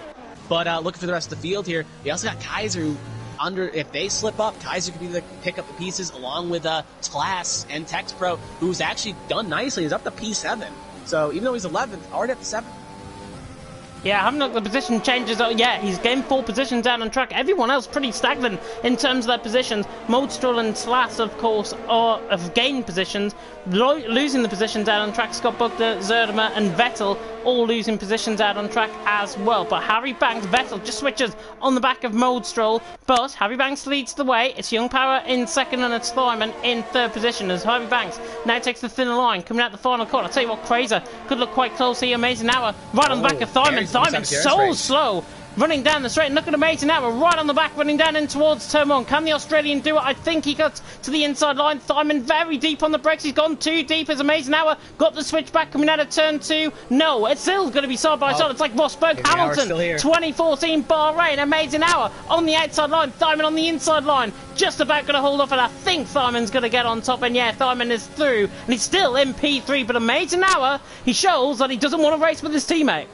But looking for the rest of the field here, we also got Kaiser who. If they slip up, Kaiser could either pick up the pieces along with Class and Tex Pro, who's actually done nicely. He's up to P7. So even though he's 11th, already up to 7th. Yeah, I haven't looked at the position changes. Yeah, he's gained 4 positions down on track. Everyone else pretty stagnant in terms of their positions. Modestral and Slass, of course, have gained positions, losing the position down on track. Scott Buckner, Zerdimer and Vettel all losing positions out on track as well. But Harry Banks, Vettel just switches on the back of Modestral, but Harry Banks leads the way. It's Young Power in second and it's Thyman in third position as Harry Banks now takes the thinner line, coming out the final corner. I'll tell you what, Crazer could look quite close here. Amazing Hour right on the back of Thyman. Thyman's so slow. Running down the straight, look at Amazing Hour right on the back, running down in towards turn 1. Can the Australian do it? I think he got to the inside line. Thyman very deep on the brakes. He's gone too deep as Amazing Hour got the switch back coming out of turn 2. No, it's still going to be side by side. It's like Rosberg Hamilton 2014 Bahrain. Amazing Hour on the outside line. Thyman on the inside line. Just about going to hold off, and I think Thyman's going to get on top. And yeah, Thyman is through, and he's still in P3. But Amazing Hour, he shows that he doesn't want to race with his teammate.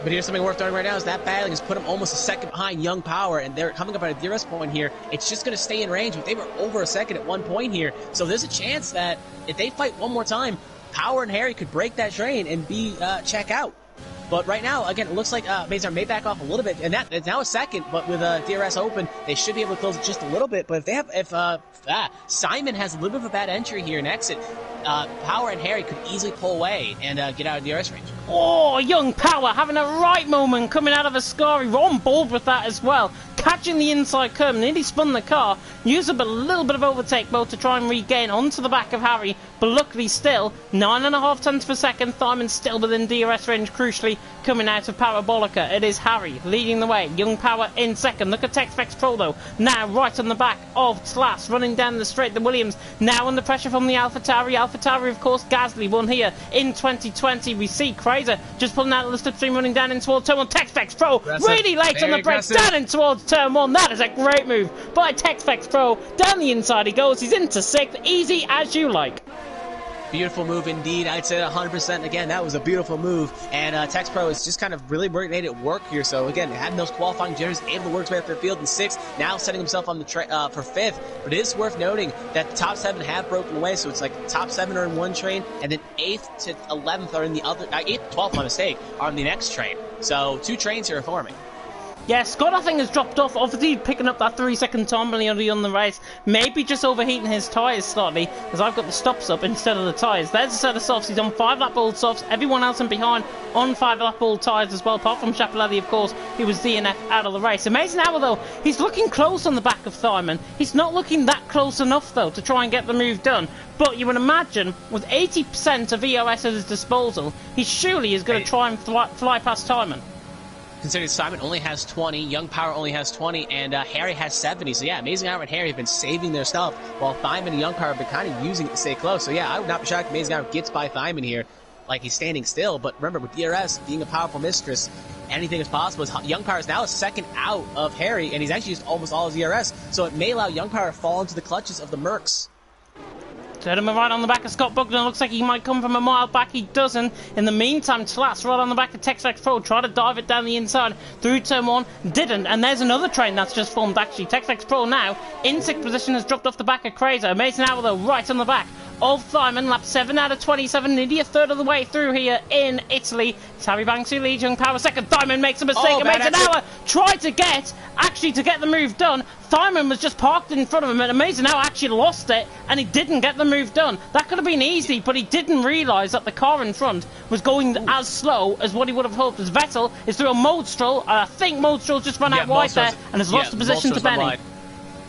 But here's something worth noting right now is that battling has put him almost a second behind Young Power, and they're coming up at a DRS point here. It's just going to stay in range, but they were over a second at one point here. So there's a chance that if they fight one more time, Power and Harry could break that train and be check out. But right now, again, it looks like Mazar may back off a little bit, and that it's now a second. But with DRS open, they should be able to close it just a little bit. But if they have, Simon has a little bit of a bad entry here and exit, Power and Harry could easily pull away and get out of DRS range. Oh, Young Power having a right moment coming out of Ascari. We're on board with that as well. Catching the inside curve, nearly spun the car. Used up a little bit of overtake mode to try and regain onto the back of Harry, but luckily still 9.5 tenths per second. Thyman still within DRS range, crucially coming out of Parabolica. It is Harry leading the way. Young Power in second. Look at TechFX Pro though, now right on the back of Slash, running down the straight. The Williams now under pressure from the AlphaTauri. AlphaTauri, of course, Gasly won here in 2020. We see Crazer just pulling out of the slipstream, running down in towards turn 1. TechFX Pro really late on the brakes, down in towards turn 1. That is a great move by TechFX Pro. Down the inside he goes. He's into 6th. Easy as you like. Beautiful move indeed. I'd say 100%. Again, that was a beautiful move. And Tex Pro is just kind of really made it work here. So again, having those qualifying jitters, able to work his way up the field in 6th, now setting himself on the for 5th. But it is worth noting that the top 7 have broken away. So it's like top 7 are in one train, and then 8th to 11th are in the other. 8th to 12th, my mistake, are on the next train. So 2 trains here are forming. Yeah, Scott, I think, has dropped off. Obviously, picking up that 3-second time penalty on the race. Maybe just overheating his tyres slightly, as I've got the stops up instead of the tyres. There's a set of softs. He's on 5-lap old softs. Everyone else in behind on 5-lap old tyres as well, apart from Chapelletti, of course, who was DNF out of the race. Amazing Hour, though, he's looking close on the back of Thyman. He's not looking that close enough, though, to try and get the move done. But you would imagine, with 80% of EOS at his disposal, he surely is going to try and fly past Thyman. Considering Simon only has 20, Young Power only has 20, and Harry has 70. So yeah, Amazing Hour and Harry have been saving their stuff, while Thyman and Young Power have been kind of using it to stay close. So yeah, I would not be shocked if Amazing Hour gets by Thyman here, like he's standing still. But remember, with DRS being a powerful mistress, anything is possible. Young Power is now a second out of Harry, and he's actually used almost all his DRS. So it may allow Young Power to fall into the clutches of the Mercs. Zerdimer right on the back of Scott Buckner. Looks like he might come from a mile back. He doesn't. In the meantime, Tlas right on the back of TechFX Pro. Try to dive it down the inside through turn 1. Didn't. And there's another train that's just formed, actually. TechFX Pro now in 6th position has dropped off the back of Crazer. Amazing Hour, though, right on the back of Thyman. Lap 7 out of 27. Nearly a third of the way through here in Italy. It's Harry Banks who leads. Young Power second. Thyman makes a mistake. Amazing Hour tried to get the move done. Thyman was just parked in front of him, and Amazing Hour actually lost it, and he didn't get the move done. That could have been easy, but he didn't realise that the car in front was going as slow as what he would have hoped. As Vettel is through a Modestral, and I think Modestral just run out wide there, and has lost the position to Benny.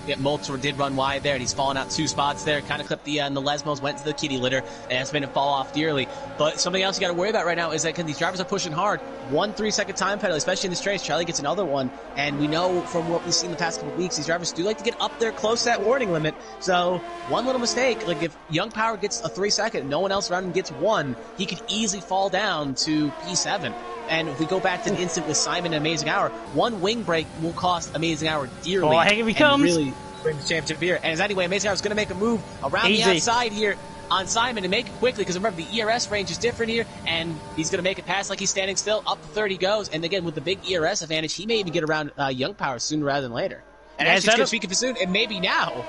Yeah, Molter did run wide there, and he's fallen out 2 spots there. Kind of clipped the Lesmos, went to the kitty litter, and it's made him fall off dearly. But something else you got to worry about right now is that these drivers are pushing hard. 1 3-second time penalty, especially in this race. Charlie gets another one, and we know from what we've seen the past couple of weeks, these drivers do like to get up there close to that warning limit. So one little mistake, like if Young Power gets a 3-second, no one else around him gets 1, he could easily fall down to P7. And if we go back to the instant with Simon and Amazing Hour, one wing break will cost Amazing Hour dearly. Oh, here he comes. Really bring the championship here. And anyway, Amazing Hour is going to make a move around the outside here on Simon and make it quickly, because remember, the ERS range is different here, and he's going to make it pass like he's standing still. Up 30 goes, and again, with the big ERS advantage, he may even get around Young Power sooner rather than later. And actually, speaking for soon, and maybe now.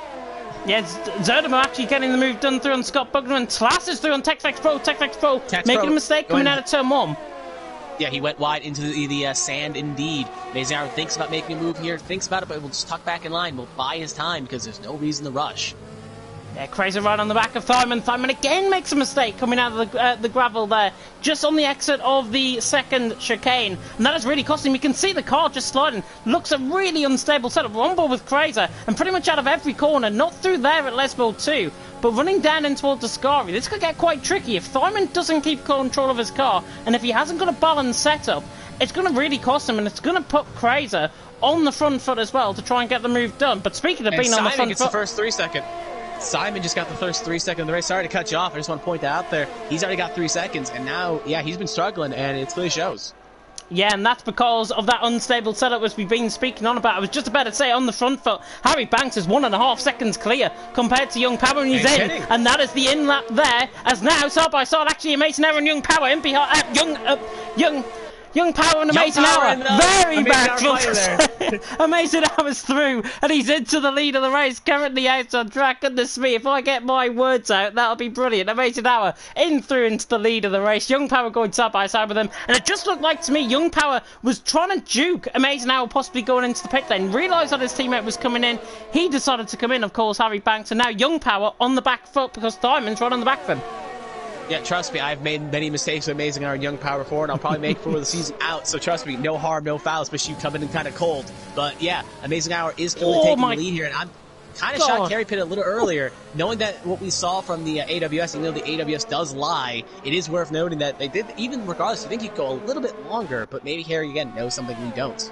Yeah, Zerdom actually getting the move done through on Scott Bugner, and Tlasses through on TechFX Pro. Making a mistake coming out of turn 1. Yeah, he went wide into the sand indeed. Amazing Hour thinks about making a move here, thinks about it, but will just tuck back in line. Will buy his time because there's no reason to rush. Yeah, crazy right on the back of Thyman. Thyman again makes a mistake coming out of the gravel there, just on the exit of the second chicane. And that is really costing him. You can see the car just sliding. Looks a really unstable setup. We're on board with Crazer, and pretty much out of every corner, not through there at Lesbo 2, but running down in towards Ascari. This could get quite tricky. If Thyman doesn't keep control of his car, and if he hasn't got a balanced setup, it's going to really cost him, and it's going to put Crazer on the front foot as well to try and get the move done. But speaking of being on the front gets foot... the first 3 second. Simon just got the first 3 second of the race. Sorry to cut you off. I just want to point that out there. He's already got 3 seconds, and now, yeah, he's been struggling, and it clearly shows. Yeah, and that's because of that unstable setup as we've been speaking on about. I was just about to say on the front foot, Harry Banks is 1.5 seconds clear compared to Young Power, and he's in. And that is the in lap there, as now, side by side, actually, Amazing Hour and Young Power in behind, Young Power and Amazing Hour, very bad. Amazing Hour's through, and he's into the lead of the race, currently out on track. Goodness me, if I get my words out, that'll be brilliant. Amazing Hour through into the lead of the race. Young Power going side by side with him, and it just looked like to me Young Power was trying to juke Amazing Hour possibly going into the pit lane. Realised that his teammate was coming in. He decided to come in, of course, Harry Banks, and now Young Power on the back foot because Diamond's right on the back of him. Yeah, trust me, I've made many mistakes with Amazing Hour and Young Power before, and I'll probably make for the season out, so trust me, no harm, no foul, especially you coming in kind of cold. But yeah, Amazing Hour is still taking the lead here, and I'm kind of shocked Harry Pitt a little earlier, knowing that what we saw from the AWS, even though the AWS does lie, it is worth noting that they did, even regardless, I think you could go a little bit longer, but maybe Harry, again, knows something we don't.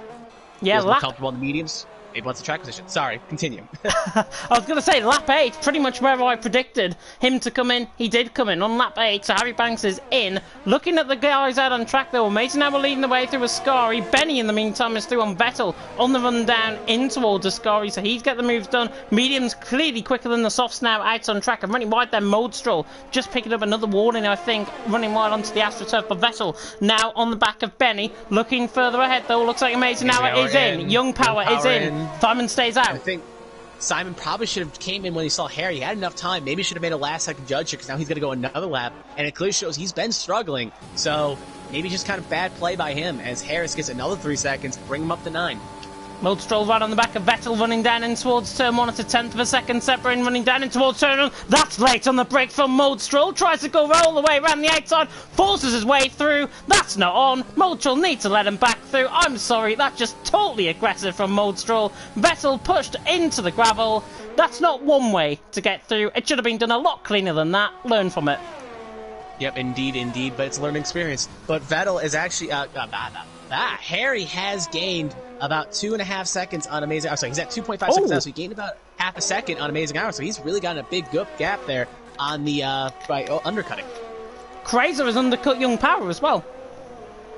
Yeah, he's more comfortable in the mediums. Maybe wants a track position. Sorry, continue. I was going to say, lap 8, pretty much where I predicted him to come in. He did come in on lap 8, so Harry Banks is in. Looking at the guys out on track, though, Amazing Hour leading the way through Ascari. Benny, in the meantime, is through on Vettel on the run down in towards Ascari, so he's got the moves done. Medium's clearly quicker than the softs now out on track. And running wide there, Mode Stroll just picking up another warning, I think, running wide onto the AstroTurf. But Vettel now on the back of Benny. Looking further ahead, though, looks like Amazing Hour is in. Young Power is in. Simon stays out. I think Simon probably should have came in when he saw Harry. He had enough time. Maybe should have made a last-second judge here because now he's going to go another lap. And it clearly shows he's been struggling. So maybe just kind of bad play by him as Harris gets another 3 seconds, bring him up to 9. Mode Stroll right on the back of Vettel, running down in towards turn 1 at a 10th of a second. Separating, running down in towards turn 1. That's late on the brake from Mode Stroll. Tries to go all the way around the outside. Forces his way through. That's not on. Mode Stroll needs to let him back through. I'm sorry, that's just totally aggressive from Mode Stroll. Vettel pushed into the gravel. That's not one way to get through. It should have been done a lot cleaner than that. Learn from it. Yep, indeed, but it's a learning experience. But Vettel is actually... Harry has gained about 2.5 seconds on Amazing Hour. Sorry, he's at 2.5 seconds now, so he gained about half a second on Amazing Hour. So he's really gotten a big gap there on the by undercutting. Crazer has undercut Young Power as well.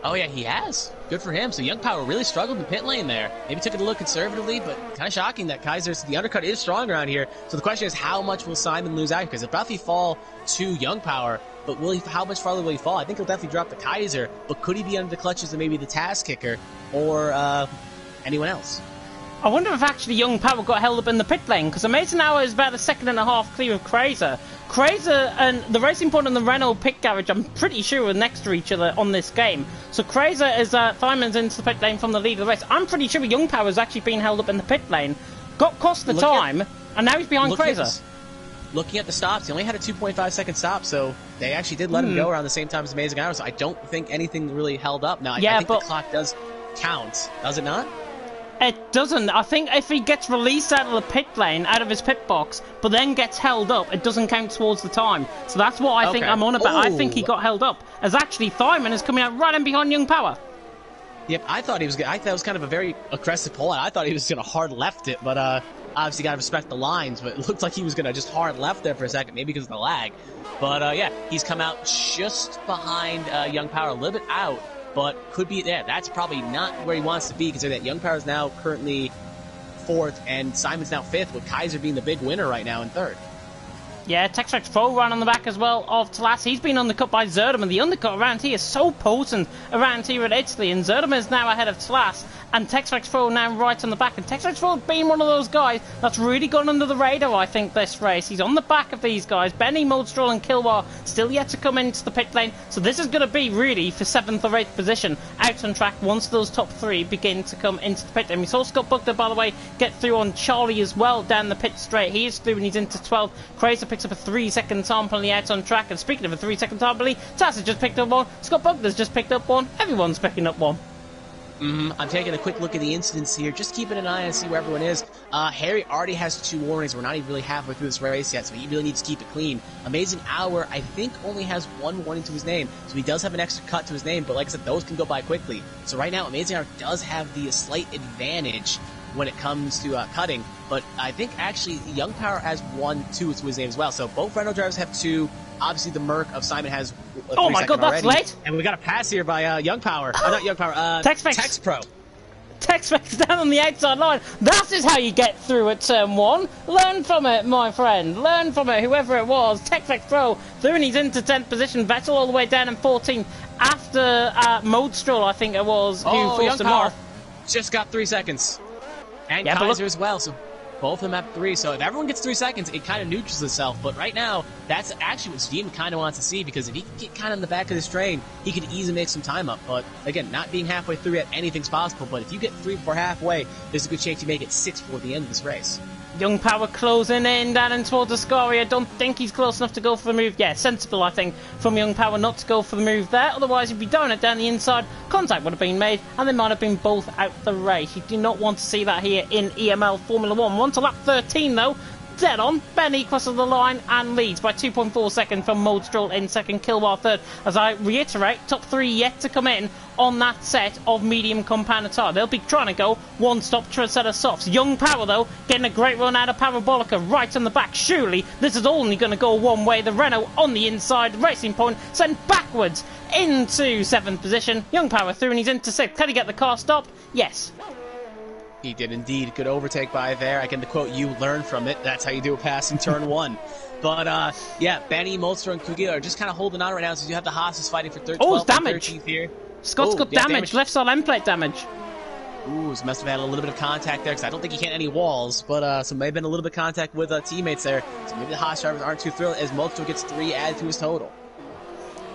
Oh yeah, he has. Good for him. So Young Power really struggled in the pit lane there. Maybe took it a little conservatively, but kind of shocking that the undercut is strong around here. So the question is, how much will Simon lose out? Because if Buffy fall to Young Power, but how much farther will he fall? I think he'll definitely drop the Kaiser, but could he be under the clutches of maybe the Taz kicker or anyone else? I wonder if actually Young Power got held up in the pit lane, because Amazing Hour is about 1.5 seconds clear of Crazer. Crazer and the Racing Point and the Renault pit garage, I'm pretty sure, are next to each other on this game. So Crazer is Fireman's into the pit lane from the lead of the race. I'm pretty sure Young Power has actually been held up in the pit lane, got cost the time, and now he's behind Crazer. Looking at the stops, he only had a 2.5 second stop, so they actually did let him go around the same time as Amazing Hour, so I don't think anything really held up. Now, I think the clock does count, does it not? It doesn't. I think if he gets released out of the pit lane, out of his pit box, but then gets held up, it doesn't count towards the time. So that's what I think I'm on about. I think he got held up, as actually Thyman is coming out right in behind Young Power. Yep, I thought it was kind of a very aggressive pull. I thought he was going to hard left it, but obviously got to respect the lines, but it looked like he was going to just hard left there for a second, maybe because of the lag. But yeah, he's come out just behind Young Power, a little bit out but could be there. That's probably not where he wants to be, considering that Young Power is now currently 4th and Simon's now 5th, with Kaiser being the big winner right now in 3rd. Yeah, Textrex Pro ran on the back as well of Talas. He's been undercut by Zerdum, and the undercut around here is so potent around here in Italy, and Zerdum is now ahead of Talas, and Textrex Pro now right on the back, and Textrex Pro has been one of those guys that's really gone under the radar, I think, this race. He's on the back of these guys. Benny, Moldstrahl and Kilwar still yet to come into the pit lane, so this is going to be really for 7th or 8th position out on track once those top 3 begin to come into the pit lane. We saw Scott Buckner, by the way, get through on Charlie as well down the pit straight. He is through and he's into 12th. Crazer picks up a 3-second time penalty out on track, and speaking of a 3-second time penalty, Tass has just picked up one, Scott Buckner's just picked up one, everyone's picking up one. I'm taking a quick look at the incidents here, just keeping an eye and see where everyone is. Harry already has 2 warnings. We're not even really halfway through this race yet, so he really needs to keep it clean. Amazing Hour, I think, only has 1 warning to his name, so he does have an extra cut to his name, but like I said, those can go by quickly. So right now, Amazing Hour does have the slight advantage when it comes to cutting, but I think actually Young Power has 1, 2 to his name as well, so both Renault drivers have 2. Obviously, the Merc of Simon has a oh my god, that's already. late! And we got a pass here by Young Power. Not Young Power, Tex Pro. Textrex down on the outside line. That is how you get through at turn 1. Learn from it, my friend. Learn from it, whoever it was. Textrex Pro through and he's into 10th position. Vettel all the way down in 14th after Moldstrahl, I think it was, who forced him off. Just got 3 seconds. And yeah, Kaiser as well, so both of them have 3. So if everyone gets 3 seconds, it kind of neutrals itself. But right now, that's actually what Steam kind of wants to see, because if he can get kind of in the back of this train, he could easily make some time up. But again, not being halfway through yet, anything's possible. But if you get 3 before halfway, there's a good chance you make it 6 before the end of this race. Young Power closing in down and towards Ascari. I don't think he's close enough to go for the move. Yeah, sensible, I think, from Young Power not to go for the move there. Otherwise, he'd be down it down the inside. Contact would have been made, and they might have been both out the race. You do not want to see that here in EML Formula 1. One to lap 13, though. Dead on. Benny crosses the line and leads by 2.4 seconds from Moldstrahl in 2nd, Kilwar 3rd. As I reiterate, top 3 yet to come in on that set of medium compound tyre. They'll be trying to go one stop to a set of softs. Young Power, though, getting a great run out of Parabolica right on the back. Surely this is only going to go one way. The Renault on the inside, Racing Point sent backwards into 7th position. Young Power through and he's into 6th. Can he get the car stopped? Yes. He did indeed. Good overtake by there. Again, the quote, you learn from it. That's how you do a pass in turn 1. But, yeah, Benny, Molster, and Kugi are just kind of holding on right now, so you have the Haas's fighting for 13th, oh, damage. 13th here. Scott's got damage. Left side end plate damage. Ooh, so must have had a little bit of contact there, because I don't think he hit any walls, but so may have been a little bit of contact with teammates there. So maybe the Haas drivers aren't too thrilled, as Molster gets 3 added to his total.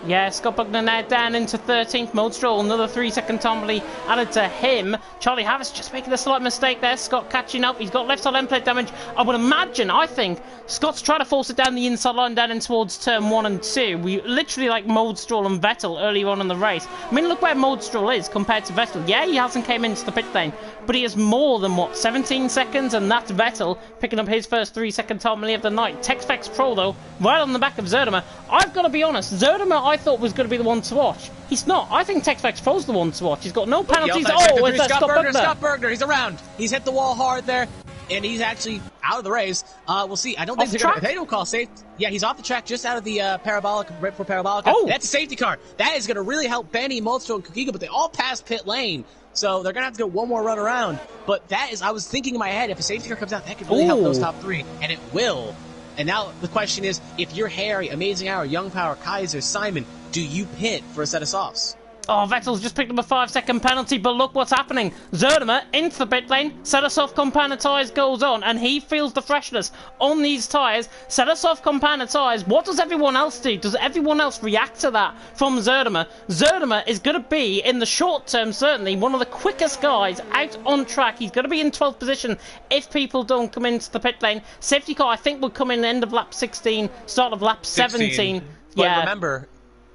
Yeah, Scott Buckner now down into 13th. Moldstrahl, another 3-second time penalty added to him. Charlie Harris just making a slight mistake there. Scott catching up. He's got left side end plate damage. I would imagine, I think, Scott's trying to force it down the inside line down in towards turn 1 and 2. We literally like Moldstrahl and Vettel earlier on in the race. I mean, look where Moldstrahl is compared to Vettel. Yeah, he hasn't came into the pit lane, but he is more than, what, 17 seconds? And that's Vettel picking up his first 3-second time penalty of the night. Texfex Pro, though, right on the back of Zerdimer. I've got to be honest, Zerdimer I thought was going to be the one to watch. He's not. I think Texfex Pro's the one to watch. He's got no penalties. Oh, is that Scott Buckner? Scott Buckner, he's around. He's hit the wall hard there, and he's actually out of the race. We'll see. I don't think they don't call safe. Yeah, he's off the track just out of the parabolic, right before parabolic. Oh, that's a safety car. That is going to really help Benny, Molster, and Kukiga, but they all passed pit lane. So they're going to have to go one more run around. But that is, I was thinking in my head, if a safety car comes out, that could really help those top 3. And it will. And now the question is, if you're Harry, Amazing Hour, Young Power, Kaiser, Simon, do you pit for a set of softs? Oh, Vettel's just picked up a 5-second penalty, but look what's happening. Zerdimer into the pit lane, set of soft compounded tyres goes on, and he feels the freshness on these tyres. Set of soft compounded tyres, what does everyone else do? Does everyone else react to that from Zerdimer? Zerdimer is going to be, in the short term certainly, one of the quickest guys out on track. He's going to be in 12th position if people don't come into the pit lane. Safety car, I think, will come in end of lap 16, start of lap 17. But yeah.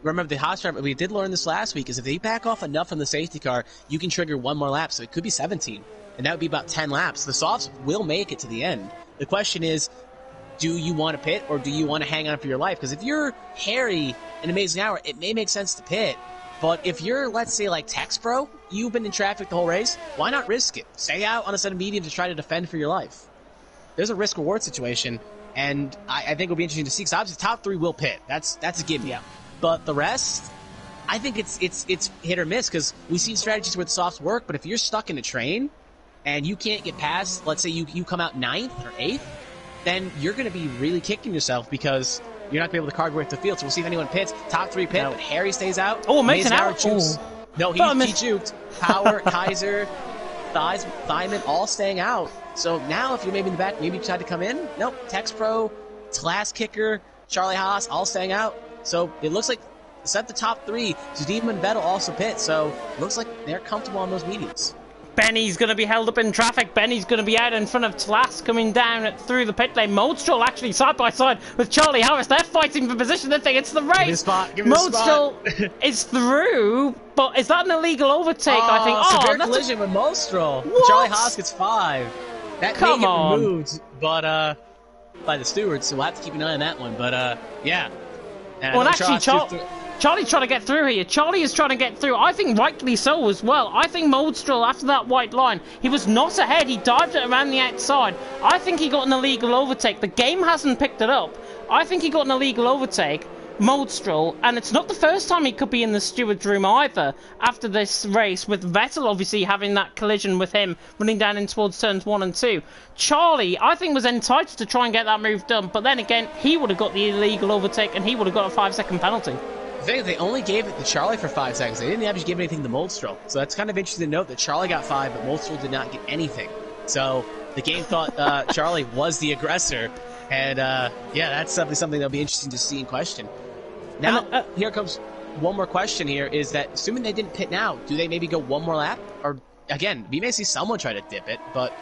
Remember, the Haas driver, we did learn this last week, is if they back off enough from the safety car, you can trigger one more lap, so it could be 17. And that would be about 10 laps. The softs will make it to the end. The question is, do you want to pit, or do you want to hang on for your life? Because if you're Harry in Amazing Hour, it may make sense to pit. But if you're, let's say, like Tex Pro, you've been in traffic the whole race, why not risk it? Stay out on a set of mediums to try to defend for your life. There's a risk-reward situation, and I think it'll be interesting to see, because obviously top 3 will pit. That's a gimme. Yeah. But the rest, I think it's hit or miss because we've seen strategies where the softs work, but if you're stuck in a train and you can't get past, let's say you come out 9th or 8th, then you're going to be really kicking yourself because you're not going to be able to card work the field. So we'll see if anyone pits. Top 3 pit, but Harry stays out. Oh, Mason out. Jukes. No, he juked. Power, Kaiser, Thyman all staying out. So now if you're maybe in the back, maybe you decide to come in. Nope. Tex Pro, Glass Kicker, Charlie Haas all staying out. So it looks like except the top 3, Zudim and Vettel also pit. So it looks like they're comfortable on those mediums. Benny's going to be held up in traffic. Benny's going to be out in front of Tlas coming down through the pit lane. Modestroll actually side by side with Charlie Harris. They're fighting for position. They think it's the race. Give me a spot. Give me Modestroll is through, but is that an illegal overtake? I think. Severe collision with Modestroll. Charlie Haas gets 5. That may get removed, but by the stewards, so we'll have to keep an eye on that one. But yeah. And well, actually, Charlie's trying to get through here. Charlie is trying to get through. I think rightly so as well. I think Modestroll, after that white line, he was not ahead. He dived it around the outside. I think he got an illegal overtake. The game hasn't picked it up. I think he got an illegal overtake, Modestroll, and it's not the first time he could be in the steward's room either after this race, with Vettel obviously having that collision with him running down in towards turns 1 and 2. Charlie, I think, was entitled to try and get that move done, but then again, he would have got the illegal overtake and he would have got a 5-second penalty. The thing is, they only gave it to Charlie for 5 seconds. They didn't actually give anything to Modestroll. So that's kind of interesting to note that Charlie got 5, but Modestroll did not get anything. So the game thought Charlie was the aggressor. And yeah, that's something that'll be interesting to see in question. Now, here comes one more question here, is that assuming they didn't pit now, do they maybe go one more lap? Or, again, we may see someone try to dip it, but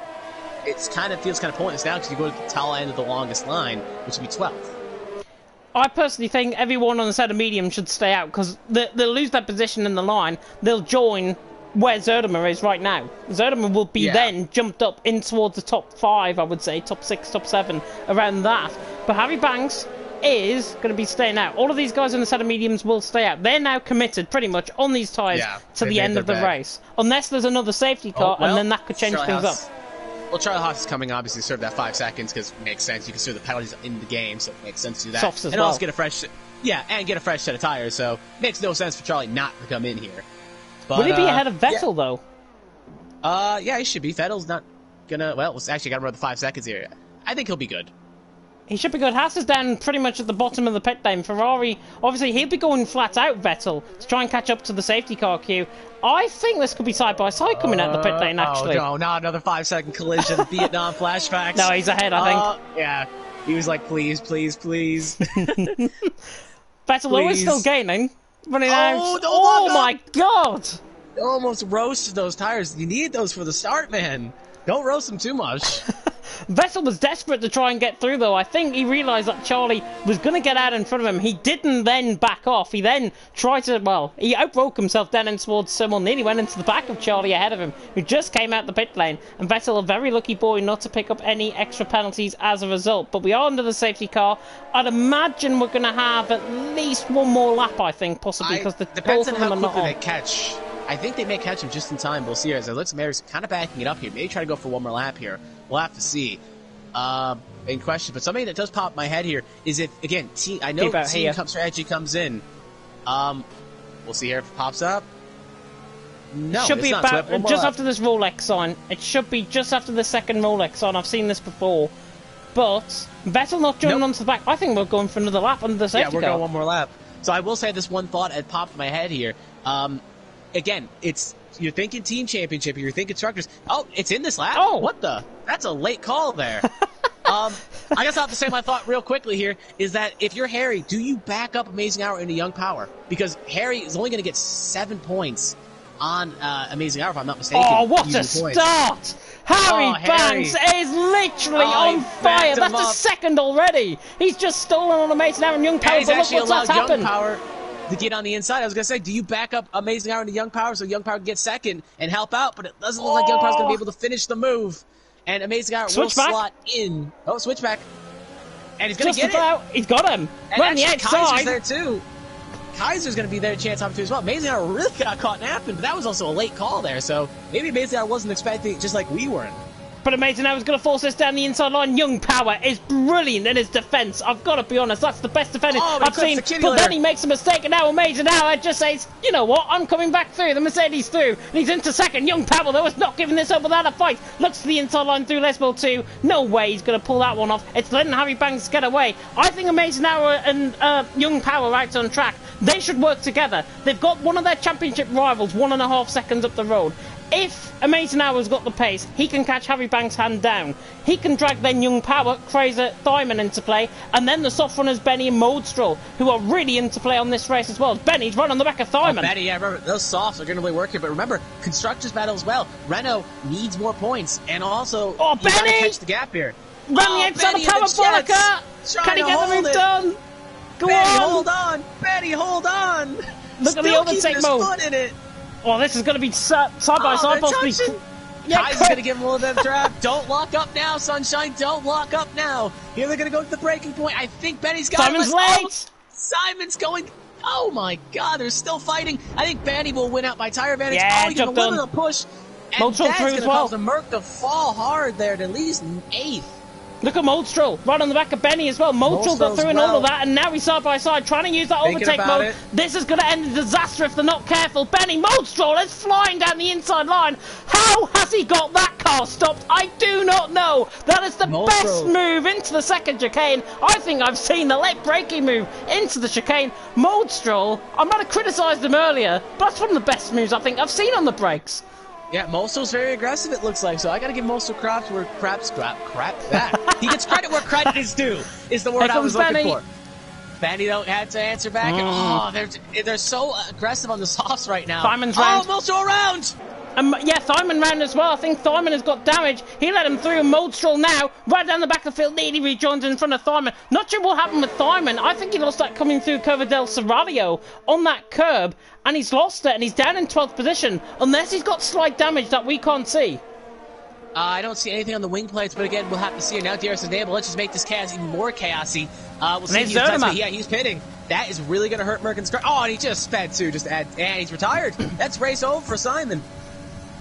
it feels kind of pointless now because you go to the tail end of the longest line, which would be 12th. I personally think everyone on the set of medium should stay out because they'll lose their position in the line. They'll join where Zerdimer is right now. Zerdimer will be then jumped up in towards the top 5, I would say, top 6, top 7, around that. But Harry Banks is going to be staying out. All of these guys on the set of mediums will stay out. They're now committed pretty much on these tyres to the end of the race. Unless there's another safety car, and then that could change things up. Well, Charlie Haas is coming, obviously, to serve that 5 seconds, because it makes sense. You can serve the penalties in the game, so it makes sense to do that. Softs as and well. Also get a fresh... Yeah, and get a fresh set of tires, so it makes no sense for Charlie not to come in here. But, will he be ahead of Vettel, though? Yeah, he should be. Vettel's not gonna... Well, it's actually got to run the 5 seconds here. I think he'll be good. He should be good. Haas is down pretty much at the bottom of the pit lane. Ferrari, obviously, he'll be going flat out, Vettel, to try and catch up to the safety car queue. I think this could be side-by-side coming out the pit lane, actually. Oh, no, not another 5-second collision. Vietnam flashbacks. No, he's ahead, I think. Yeah. He was like, please, please, please. Vettel, though, is still gaining. Running out. Oh, my God! You almost roasted those tires. You need those for the start, man. Don't roast them too much. Vettel was desperate to try and get through, though. I think he realised that Charlie was going to get out in front of him. He didn't then back off. He then tried to, well, he outbroke himself down in towards someone, nearly went into the back of Charlie ahead of him, who just came out the pit lane. And Vettel, a very lucky boy not to pick up any extra penalties as a result. But we are under the safety car. I'd imagine we're going to have at least one more lap, I think, possibly, because depends on how quickly they catch. I think they may catch him just in time. We'll see here. As it looks, Mary's kind of backing it up here. Maybe try to go for one more lap here. We'll have to see. In question, but something that does pop in my head here is if, again, I know team strategy comes in. We'll see here if it pops up. No, should be about just after this Rolex sign. It should be just after the second Rolex sign. I've seen this before. But Vettel not joining onto the back. I think we're going for another lap under the safety car. Yeah, we're going one more lap. So I will say this one thought had popped in my head here. Again, you're thinking team championship, you're thinking constructors. Oh, it's in this lap? Oh, what the? That's a late call there. I guess I'll have to say my thought real quickly here is that if you're Harry, do you back up Amazing Hour into Young Power? Because Harry is only going to get 7 points on Amazing Hour, if I'm not mistaken. Oh, what a start! Harry Banks is literally on fire. That's the second already. He's just stolen on Amazing Hour and Young Power. He's actually allowed Young Power to get on the inside. I was going to say, do you back up Amazing Hour into Young Power so Young Power can get second and help out? But it doesn't look like Young Power's going to be able to finish the move. And Amazing Hour will slot in. Oh, switchback. And he's going to get it. He's got him. And on the outside. Kaiser's there too. Kaiser's going to be there, chance opportunity as well. Amazing Hour really got caught napping, but that was also a late call there. So maybe Amazing Hour wasn't expecting it just like we weren't. But Amazing Hour is going to force this down the inside line. Young Power is brilliant in his defence. I've got to be honest, that's the best defending I've seen. But then he makes a mistake, and now Amazing Hour just says, you know what, I'm coming back through. The Mercedes through, and he's into second. Young Power, though, is not giving this up without a fight. Looks to the inside line through Lesbo 2. No way he's going to pull that one off. It's letting Harry Banks get away. I think Amazing Hour and Young Power out on track. They should work together. They've got one of their championship rivals 1.5 seconds up the road. If Amazing Hour's got the pace, he can catch Harry Banks' hand down. He can drag then Young Power, Fraser, Diamond into play, and then the soft runners Benny and Moldstraw, who are really into play on this race as well. Benny's run on the back of Diamond. Oh, Benny, yeah, remember, those softs are going to really work here, but remember, Constructors battle as well. Renault needs more points, and also, oh, you got to Benny! catch the gap here. Run the outside of Parabolica! Can he get the move done? Go Benny, on! hold on! Benny, hold on! Look at the overtake mode. In it. Oh, this is going to be side by side, possibly. Yeah, Kai's going to give him a little bit of draft. Don't lock up now, Sunshine. Don't lock up now. Here they're going to go to the breaking point. I think Benny's got Simon's late. Oh, Simon's going. Oh my God, they're still fighting. I think Benny will win out by tire advantage. Yeah, he's going to limit the push. And that's going to cause the Merc to fall hard there to at least 8th. Look at Moldstraw, right on the back of Benny as well. Moldstraw got through and all of that, and now he's side by side, trying to use that overtake mode. This is going to end in disaster if they're not careful. Benny Moldstraw is flying down the inside line. How has he got that car stopped? I do not know. That is the best move into the second chicane. I think I've seen the late braking move into the chicane. Moldstraw, I might have criticised him earlier, but that's one of the best moves I think I've seen on the brakes. Yeah, Mostow's very aggressive, it looks like, so I gotta give Mostow crap where he gets credit where credit is due, is the word I was looking for. Benny don't have to answer back. Oh, they're so aggressive on the softs right now. Simon's round. Oh, Mostow around! Yeah, Thyman round as well. I think Thyman has got damage. He let him through. Moldstraw now, right down the back of the field, nearly rejoins in front of Thyman. Not sure what happened with Thyman. I think he lost that coming through Curva del Serraglio on that curb, and he's lost it, and he's down in 12th position, unless he's got slight damage that we can't see. I don't see anything on the wing plates, but again, we'll have to see it. Now DRS is enabled. Let's just make this chaos even more chaosy. We'll see yeah, he's pitting. That is really going to hurt Merkin's car. Oh, and he just sped too, and he's retired. That's race over for Simon.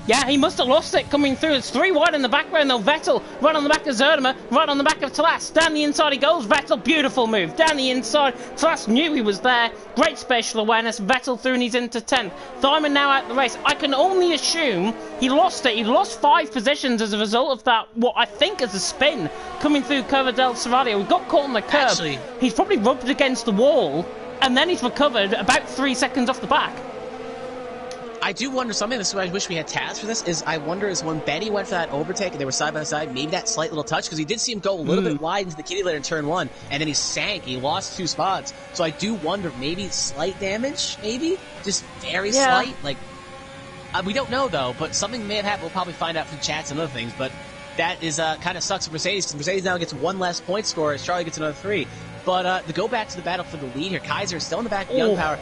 Yeah, he must have lost it coming through. It's 3 wide in the background though. Vettel, right on the back of Zerdimer, right on the back of Tlas. Down the inside he goes. Vettel, beautiful move. Down the inside. Tlas knew he was there. Great spatial awareness. Vettel through and he's into 10th. Thyman now out the race. I can only assume he lost it. He lost 5 positions as a result of that, what I think is a spin coming through Curva del Serraglio. He got caught on the curb. Actually, he's probably rubbed against the wall, and then he's recovered about 3 seconds off the back. I do wonder something. This is why I wish we had tabs for this. Is I wonder is when Benny went for that overtake and they were side by side, maybe that slight little touch because he did see him go a little bit wide into the kitty litter in turn 1, and then he sank. He lost 2 spots. So I do wonder maybe slight damage, maybe just very slight. Like we don't know though, but something may have happened. We'll probably find out from chats and other things. But that is kind of sucks for Mercedes because Mercedes now gets 1 less point score as Charlie gets another 3. But to go back to the battle for the lead here, Kaiser is still in the back of Young Power.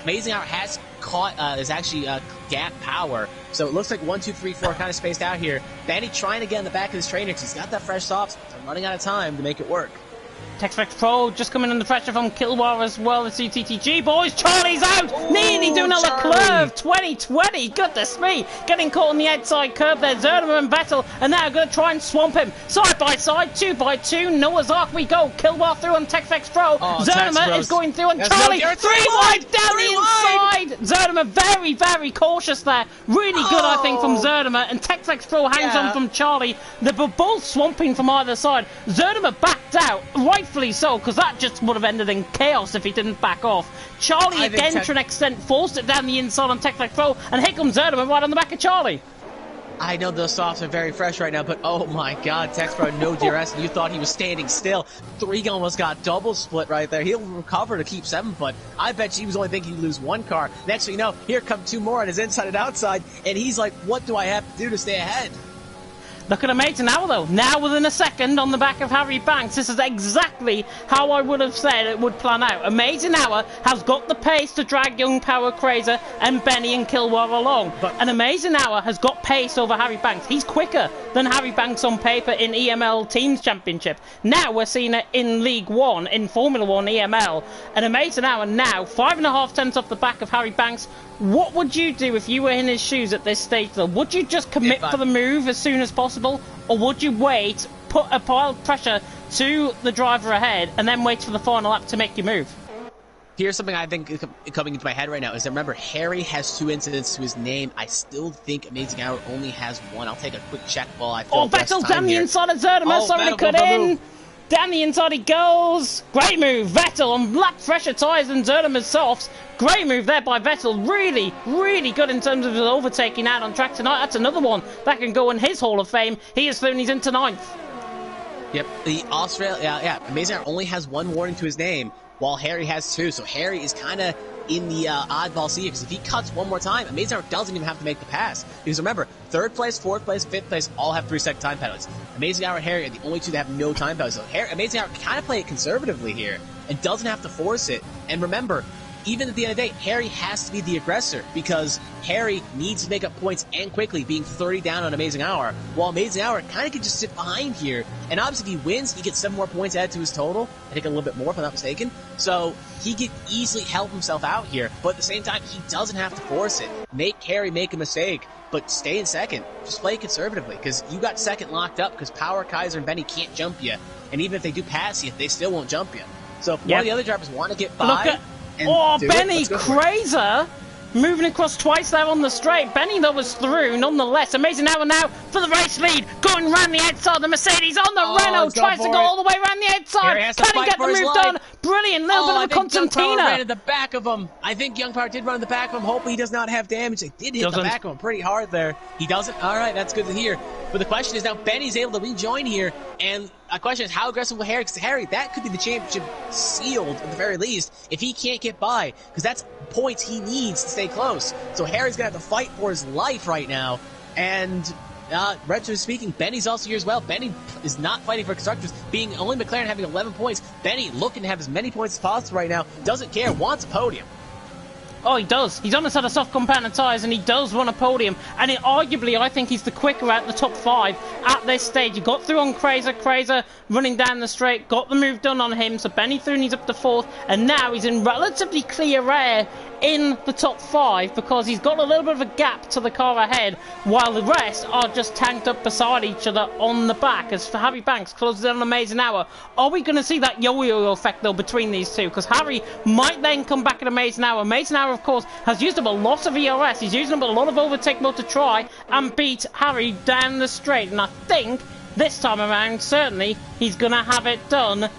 Amazing Hour has caught, is actually gap power. So it looks like 1, 2, 3, 4 kind of spaced out here. Benny trying to get in the back of his trainer because he's got that fresh softs. They're running out of time to make it work. TexFX Pro just coming under pressure from Kilwar as well. Let's see TTG boys. Charlie's out. Nearly doing a Leclerc 2020. Goodness me. Getting caught on the outside curb there. Zerdimer and Vettel are now going to try and swamp him. Side by side, 2 by 2. Noah's Ark we go. Kilwar through on TexFX Pro. Zerdimer is going through on Charlie. 3 wide down the inside. Zerdimer very, very cautious there. Really good, I think, from Zerdimer. And TexFX Pro hangs on from Charlie. They were both swamping from either side. Zerdimer backed out. Rightfully so, because that just would have ended in chaos if he didn't back off. Charlie, again, to an extent, forced it down the inside on TechFlex Pro, and here comes Zerdimer right on the back of Charlie. I know those softs are very fresh right now, but oh my god, Tex Pro, no DRS, and you thought he was standing still. 3 almost got double split right there. He'll recover to keep 7, but I bet he was only thinking he'd lose 1 car. Next thing you know, here come 2 more on his inside and outside, and he's like, what do I have to do to stay ahead? Look at Amazing Hour though, now within a second on the back of Harry Banks. This is exactly how I would have said it would plan out. Amazing Hour has got the pace to drag Young Power, Crazer and Benny and Kilwar along. And Amazing Hour has got pace over Harry Banks. He's quicker than Harry Banks on paper in EML Teams Championship. Now we're seeing it in League One, in Formula One EML. An amazing hour now, 5.5 tenths off the back of Harry Banks. What would you do if you were in his shoes at this stage, though? Would you just commit for the move as soon as possible, or would you wait, put a pile of pressure to the driver ahead, and then wait for the final lap to make your move? Here's something I think coming into my head right now is that, remember, Harry has 2 incidents to his name. I still think Amazing Hour only has 1. I'll take a quick check while I fill Vettel's down the inside of Zerdemer, sorry to cut in. Down the inside he goes. Great move, Vettel on lap fresher tyres than Zerdemer's softs. Great move there by Vettel. Really, really good in terms of his overtaking out on track tonight. That's another one that can go in his Hall of Fame. He is through and he's into 9th. Yep, the Australia, Amazing Hour only has 1 warning to his name, while Harry has 2. So Harry is kind of in the oddball seat, because if he cuts one more time, Amazing Hour doesn't even have to make the pass. Because remember, 3rd place, 4th place, 5th place all have 3-second time penalties. Amazing Hour and Harry are the only 2 that have no time penalties. So Amazing Hour can kind of play it conservatively here and doesn't have to force it. And remember, even at the end of the day, Harry has to be the aggressor, because Harry needs to make up points and quickly, being 30 down on Amazing Hour, while Amazing Hour kind of can just sit behind here. And obviously if he wins, he gets 7 more points added to his total. I think a little bit more if I'm not mistaken. So he can easily help himself out here, but at the same time, he doesn't have to force it. Make Harry make a mistake, but stay in 2nd. Just play conservatively, because you got 2nd locked up, because Power, Kaiser, and Benny can't jump you. And even if they do pass you, they still won't jump you. So if one of the other drivers want to get by... Benny Crazer moving across twice there on the straight. Benny, though, was through nonetheless. Amazing Hour now for the race lead. Going round the outside. The Mercedes on the Renault. Tries to go all the way around the outside. Can he get the move done? Brilliant. Little bit of a concertina. Ran in the back of him. I think Young Power did run in the back of him. Hopefully he does not have damage. They did hit the back of him pretty hard there. He doesn't? All right, that's good to hear. But the question is now Benny's able to rejoin here, and a question is how aggressive will Harry? Because Harry, that could be the championship sealed at the very least if he can't get by, because that's points he needs to stay close. So Harry's gonna have to fight for his life right now. And retro speaking, Benny's also here as well. Benny is not fighting for constructors, being only McLaren having 11 points. Benny looking to have as many points as possible right now. Doesn't care, wants a podium. Oh, he does. He's on a set of soft compound tyres, and he does want a podium. And arguably, I think he's the quicker out the top 5 at this stage. He got through on Crazer running down the straight, got the move done on him, so Benny through and he's up to 4th, and now he's in relatively clear air in the top 5, because he's got a little bit of a gap to the car ahead, while the rest are just tanked up beside each other on the back. As for Harry Banks closes in on Amazing Hour, are we going to see that yo-yo effect, though, between these two? Because Harry might then come back at Amazing Hour. Amazing Hour, of course, has used up a lot of ERS. He's using up a lot of overtake mode to try and beat Harry down the straight. And I think this time around, certainly, he's going to have it done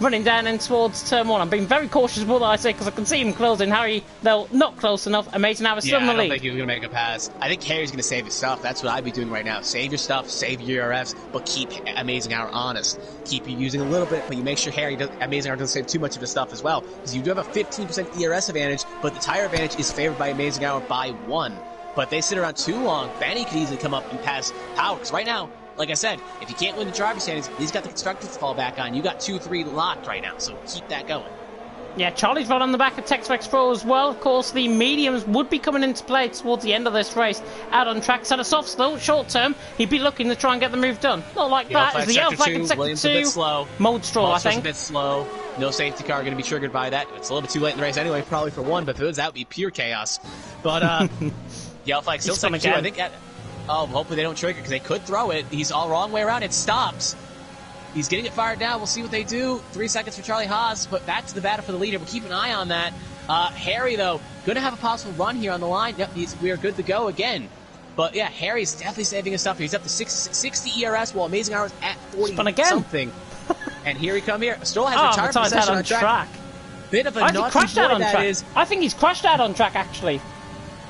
running down in towards turn 1. I'm being very cautious about what I say, because I can see him closing. Harry, though, not close enough. Amazing Hour still in the lead. I don't think he was going to make a pass. I think Harry's going to save his stuff. That's what I'd be doing right now. Save your stuff, save your ERFs, but keep Amazing Hour honest. Keep you using a little bit, but you make sure Amazing Hour doesn't save too much of his stuff as well. Because you do have a 15% ERS advantage, but the tire advantage is favored by Amazing Hour by 1. But if they sit around too long, Benny could easily come up and pass Power. Because right now, like I said, if you can't win the driver's standings, he's got the constructors to fall back on. You got 2-3 locked right now, so keep that going. Yeah, Charlie's right on the back of Tex-Rex Pro as well. Of course, the mediums would be coming into play towards the end of this race. Out on track, set of softs though, short term. He'd be looking to try and get the move done. Not like that. As the yellow flag in sector 2. A bit slow. Mode straw, I think. A bit slow. No safety car going to be triggered by that. It's a little bit too late in the race anyway, probably for 1, but if it was, that would be pure chaos. But, yellow flag still sector 2. I think hopefully they don't trigger, because they could throw it. He's all wrong way around. It stops. He's getting it fired now. We'll see what they do. 3 seconds for Charlie Haas, but back to the battle for the leader. We'll keep an eye on that. Harry, though, going to have a possible run here on the line. Yep, we are good to go again. But, yeah, Harry's definitely saving his stuff here. He's up to 60 ERS, while Amazing Hour is at 40-something. And here we come here. Stroll has retired from session on track. Bit of a naughty boy that is. I think he's crashed out on track, actually.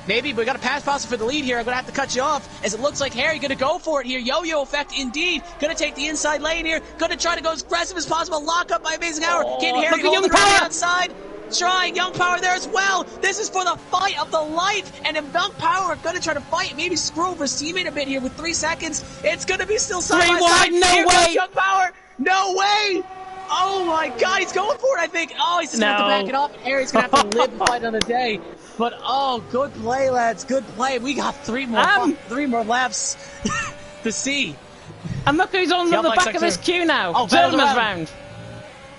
Maybe, but we got a pass possible for the lead here. I'm going to have to cut you off, as it looks like Harry going to go for it here. Yo-yo effect, indeed. Going to take the inside lane here. Going to try to go as aggressive as possible. Lock up by Amazing Hour. Getting Harry holding around the outside. Trying Young Power there as well. This is for the fight of the life. And if Young Power are going to try to fight, maybe screw over his teammate a bit here with 3 seconds. It's going to be still side by side. No way. Young Power. No way. Oh my God, he's going for it, I think. Oh, he's just going to have to back it off. And Harry's going to have to live the fight on the day. But, oh, good play, lads. Good play. We got 3 more laps to see. And look who's on the back of this queue now. Oh, Zerma's round.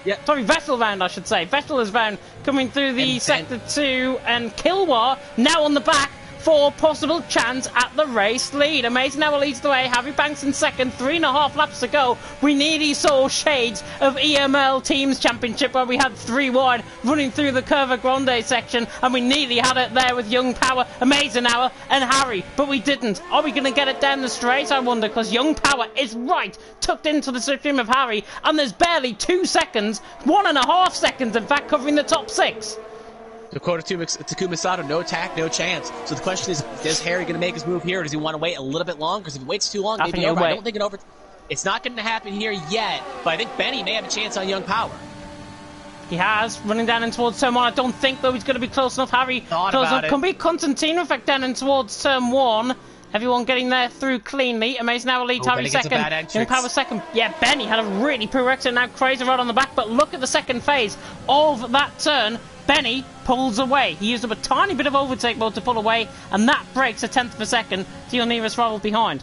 Yeah. Sorry, Vettel round, I should say. Vettel is round, coming through the Sector 2, and Kilwar now on the back for possible chance at the race lead. Amazing Hour leads the way. Harry Banks in second, 3.5 laps to go. We nearly saw shades of EML Teams Championship where we had 3 wide running through the Curva Grande section, and we nearly had it there with Young Power, Amazing Hour and Harry, but we didn't. Are we going to get it down the straight, I wonder, because Young Power is right tucked into the slipstream of Harry, and there's barely 2 seconds, 1.5 seconds in fact, covering the top 6. To quote Takuma Sato, no attack, no chance. So the question is Harry going to make his move here, or does he want to wait a little bit longer? Because if he waits too long, maybe over. I don't think it's not going to happen here yet, but I think Benny may have a chance on Young Power. He has, running down in towards turn 1. I don't think, though, he's going to be close enough. Harry close enough. Can be Constantino effect down in towards turn 1. Everyone getting there through cleanly. Amazing Hour leads Harry second. Young Power second. Yeah, Benny had a really poor exit. Now Crazy right on the back, but look at the second phase of that turn. Benny pulls away. He used up a tiny bit of overtake mode to pull away, and that breaks a 1/10 of a second to your nearest rival behind.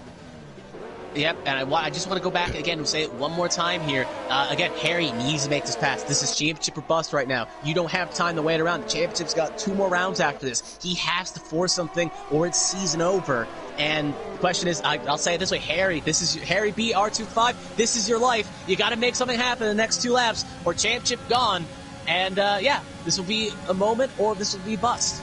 Yep, and I just want to go back again and say it one more time here. Again, Harry needs to make this pass. This is championship or bust right now. You don't have time to wait around. The championship's got 2 more rounds after this. He has to force something, or it's season over. And the question is, I'll say it this way, Harry, this is Harry B R25. This is your life. You got to make something happen in the next 2 laps, or championship gone. And yeah, this will be a moment, or this will be bust.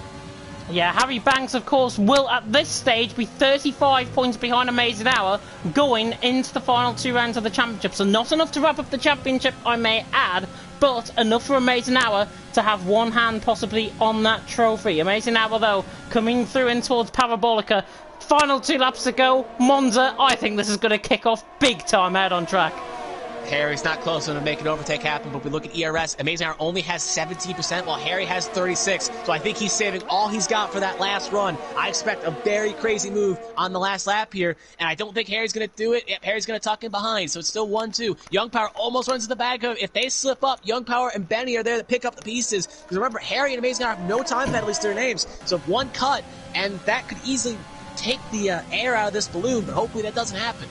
Yeah, Harry Banks, of course, will at this stage be 35 points behind Amazing Hour going into the final 2 rounds of the championship. So not enough to wrap up the championship, I may add, but enough for Amazing Hour to have one hand possibly on that trophy. Amazing Hour, though, coming through in towards Parabolica. Final 2 laps to go. Monza, I think this is going to kick off big time out on track. Harry's not close enough to make an overtake happen, but we look at ERS. Amazing Hour only has 17%, while Harry has 36. So I think he's saving all he's got for that last run. I expect a very crazy move on the last lap here, and I don't think Harry's going to do it. Yep, Harry's going to tuck in behind, so it's still 1-2. Young Power almost runs to the bag. If they slip up, Young Power and Benny are there to pick up the pieces. Because remember, Harry and Amazing Hour have no time penalties to their names. So if one cut, and that could easily take the air out of this balloon, but hopefully that doesn't happen.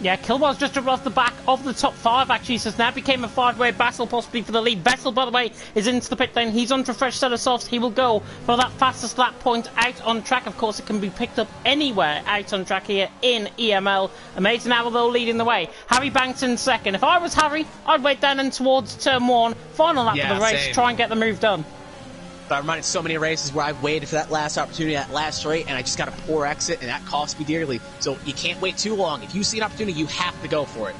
Yeah, Kilwar's just jumped off the back of the top 5, actually, so now became a 5-way battle, possibly for the lead. Vettel, by the way, is into the pit lane. He's on for a fresh set of softs. He will go for that fastest lap point out on track. Of course, it can be picked up anywhere out on track here in EML. Amazing Hour, though, leading the way. Harry Banks in second. If I was Harry, I'd wait down in towards turn 1, final lap of the race, same. try and get the move done. But I'm reminded so many races where I've waited for that last opportunity, that last straight, and I just got a poor exit, and that cost me dearly. So you can't wait too long. If you see an opportunity, you have to go for it.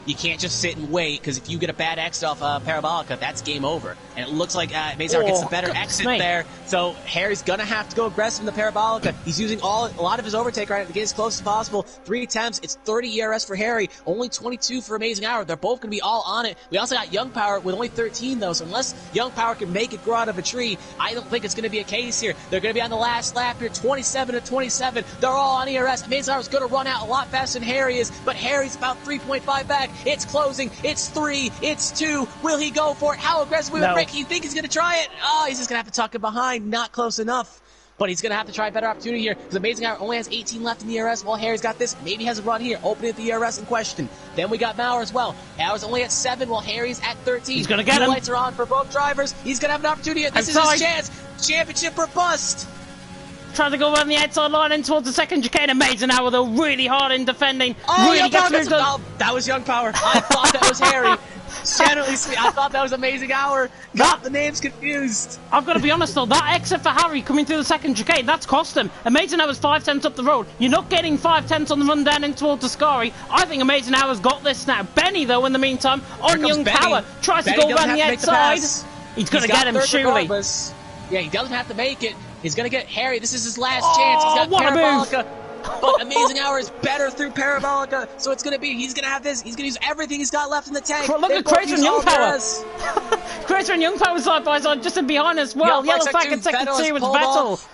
You can't just sit and wait, because if you get a bad exit off Parabolica, that's game over. And it looks like Amazing Hour gets a better exit there. So Harry's going to have to go aggressive in the Parabolica. He's using a lot of his overtake right now to get as close as possible. 3 attempts. It's 30 ERS for Harry. Only 22 for Amazing Hour. They're both going to be all on it. We also got Young Power with only 13, though. So unless Young Power can make it grow out of a tree, I don't think it's going to be a case here. They're going to be on the last lap here, 27-27. They're all on ERS. Amazing Hour is going to run out a lot faster than Harry is, but Harry's about 3.5 back. It's closing. It's 3. It's 2. Will he go for it? How aggressive will he break? You think he's going to try it? Oh, he's just going to have to tuck it behind. Not close enough. But he's going to have to try a better opportunity here because Amazing Hour only has 18 left in the ERS while Harry's got this. Maybe has a run here, opening at the ERS in question. Then we got Maurer as well. Mauer's only at 7 while Harry's at 13. He's going to get him. Lights are on for both drivers. He's going to have an opportunity here. This is his chance. Championship or bust. Trying to go around the outside line in towards the second chicane. Amazing Hour, though, really hard in defending. Oh, really gets moved on. That was Young Power. I thought that was Harry. Generally speaking, I thought that was Amazing Hour. Got the names confused. I've got to be honest, though, that exit for Harry coming through the second chicane, that's cost him. Amazing Hour's 5/10 up the road. You're not getting 5/10 on the run down in towards Ascari. I think Amazing Hour's got this now. Benny, though, in the meantime, on Young Power, tries to go around the outside. He's going to get him, surely. Yeah, he doesn't have to make it. He's going to get Harry. This is his last chance. He's got Parabolica. But Amazing Hour is better through Parabolica, so it's going to be, he's going to have this. He's going to use everything he's got left in the tank. Look at Crater and Young Power. Crater and Young Power side by side, just in behind as well. Yellow flag in second 2 with Vettel.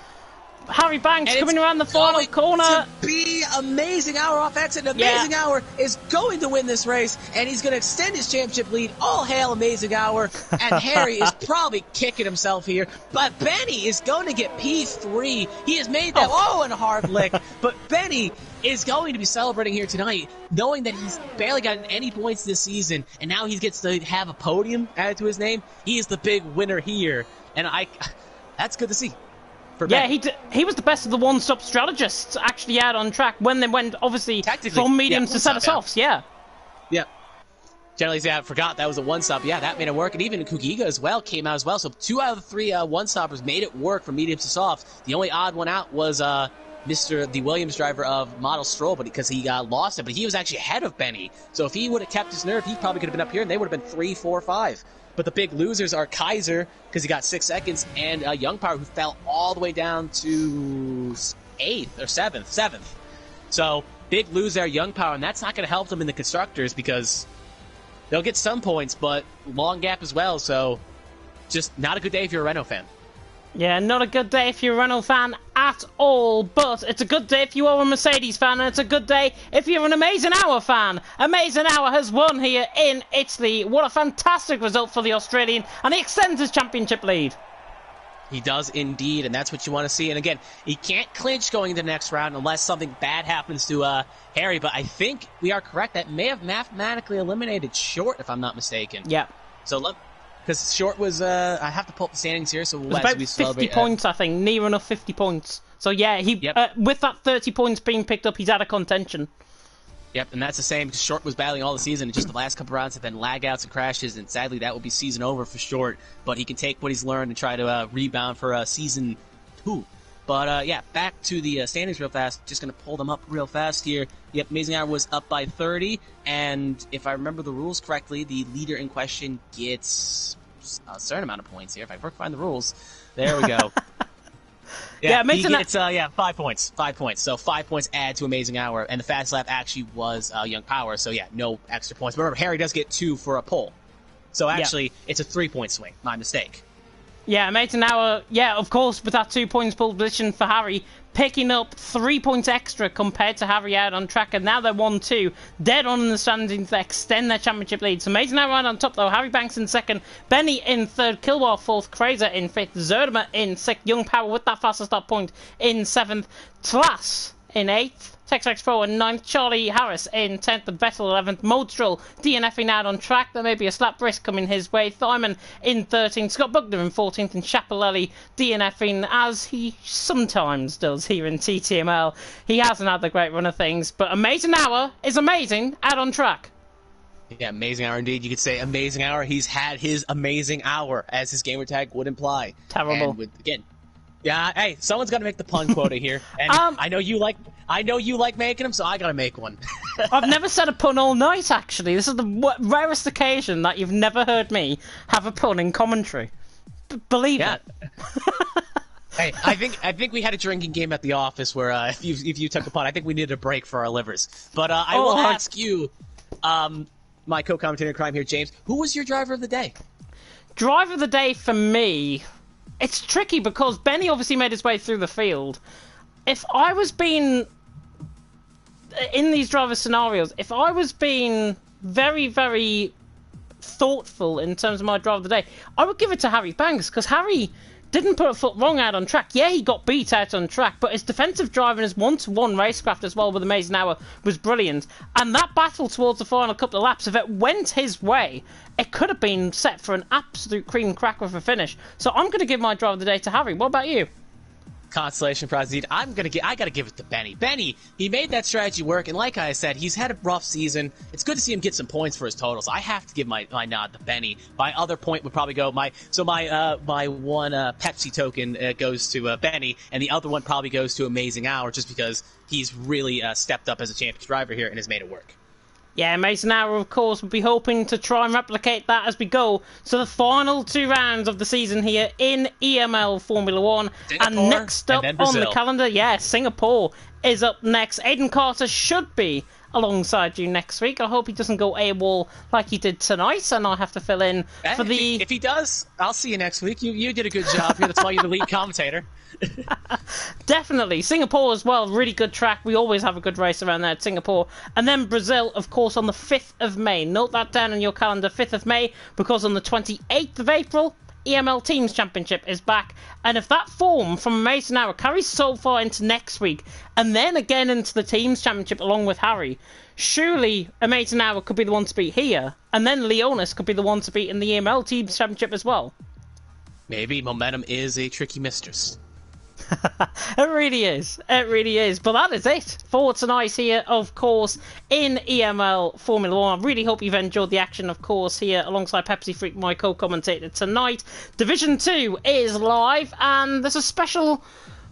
Harry Banks coming around the final corner. To be Amazing Hour off exit. Amazing Hour is going to win this race, and he's going to extend his championship lead. All hail Amazing Hour. And Harry is probably kicking himself here. But Benny is going to get P3. He has made that, and a hard lick. But Benny is going to be celebrating here tonight, knowing that he's barely gotten any points this season, and now he gets to have a podium added to his name. He is the big winner here, and that's good to see. Yeah, he was the best of the one-stop strategists actually out on track when they went, obviously, from mediums to center-softs, yeah. Yeah. Generally, I forgot that was a one-stop. Yeah, that made it work. And even Kugiga as well came out as well. So 2 out of the 3 one-stoppers made it work from mediums to soft. The only odd one out was the Williams driver of Model Stroll, but because he lost it. But he was actually ahead of Benny. So if he would have kept his nerve, he probably could have been up here, and they would have been 3, 4, 5. But the big losers are Kaiser, because he got 6 seconds, and Young Power, who fell all the way down to 8th or 7th. So big lose there, Young Power, and that's not going to help them in the Constructors, because they'll get some points, but long gap as well, so just not a good day if you're a Renault fan. Yeah, not a good day if you're a Renault fan at all, but it's a good day if you are a Mercedes fan, and it's a good day if you're an Amazing Hour fan. Amazing Hour has won here in Italy. What a fantastic result for the Australian, and he extends his championship lead. He does indeed, and that's what you want to see. And again, he can't clinch going into the next round unless something bad happens to Harry, but I think we are correct. That may have mathematically eliminated Short, if I'm not mistaken. Yeah. So because Short was, I have to pull up the standings here, so we'll about 50 points, I think. Near enough 50 points. So yeah, with that 30 points being picked up, he's out of contention. Yep, and that's the same, because Short was battling all the season, and just the last couple rounds have been lag-outs and crashes, and sadly that will be season over for Short, but he can take what he's learned and try to rebound for season 2. But yeah, back to the standings real fast. Just going to pull them up real fast here. Yep, Amazing Hour was up by 30, and if I remember the rules correctly, the leader in question gets a certain amount of points here. If I find the rules, there we go. Yeah, he gets 5 points. 5 points. So 5 points add to Amazing Hour, and the fast lap actually was Young Power. So yeah, no extra points. But remember, Harry does get 2 for a pole. So actually, it's a 3-point swing. My mistake. Yeah, Amazing Hour, yeah, of course, with that 2 points pole position for Harry, picking up 3 points extra compared to Harry out on track, and now they're 1-2, dead on in the standings to extend their championship lead. So Amazing Hour right on top, though. Harry Banks in 2nd, Benny in 3rd, Kilwar 4th, Krazer in 5th, Zerdimer in 6th, Young Power with that faster start point in 7th, Tlas in 8th, TexRex Pro in 9th, Charlie Harris in 10th, and Vettel 11th, Modestroll DNFing out on track. There may be a slap brisk coming his way. Thyman in 13th, Scott Bugner in 14th, and Chapelelli DNFing as he sometimes does here in TTML. He hasn't had the great run of things, but Amazing Hour is amazing out on track. Yeah, Amazing Hour indeed. You could say Amazing Hour. He's had his Amazing Hour, as his gamer tag would imply. Terrible. And again, yeah, hey, someone's got to make the pun quota here, and I know you like making them, so I got to make one. I've never said a pun all night. Actually, this is the rarest occasion that you've never heard me have a pun in commentary. Believe it. Hey, I think we had a drinking game at the office where if you took a pun, I think we needed a break for our livers. But I will ask you, my co-commentator in crime here, James, who was your driver of the day? Driver of the day for me. It's tricky because Benny obviously made his way through the field. If I was being, in these driver scenarios, if I was being very, very thoughtful in terms of my driver of the day, I would give it to Harry Banks, because Harry didn't put a foot wrong out on track. Yeah, he got beat out on track, but his defensive drive and his one-to-one racecraft as well with Amazing Hour was brilliant. And that battle towards the final couple of laps, if it went his way, it could have been set for an absolute cream cracker of a finish. So I'm going to give my drive of the day to Harry. What about you? Consolation prize indeed. I gotta give it to Benny. Benny, he made that strategy work, and like I said, he's had a rough season. It's good to see him get some points for his totals. I have to give my nod to Benny. My other point would probably go my one Pepsi token goes to Benny, and the other one probably goes to Amazing Hour, just because he's really stepped up as a championship driver here and has made it work. Yeah, Amazing Hour, of course, will be hoping to try and replicate that as we go to the final 2 rounds of the season here in EML Formula 1. Singapore, and next up on the calendar, Singapore is up next. Aiden Carter should be alongside you next week. I hope he doesn't go AWOL like he did tonight, and I have to fill in for If he does, I'll see you next week. You did a good job here. That's why you're the lead commentator. Definitely. Singapore as well, really good track. We always have a good race around there at Singapore. And then Brazil, of course, on the 5th of May. Note that down on your calendar, 5th of May, because on the 28th of April, EML Teams Championship is back, and if that form from Amazing Hour carries so far into next week, and then again into the Teams Championship along with Harry, surely Amazing Hour could be the one to beat here, and then Leonis could be the one to beat in the EML Teams Championship as well. Maybe momentum is a tricky mistress. It really is. It really is. But that is it for tonight here, of course, in EML Formula 1. I really hope you've enjoyed the action, of course, here alongside Pepsi Freak, my co-commentator tonight. Division 2 is live, and there's a special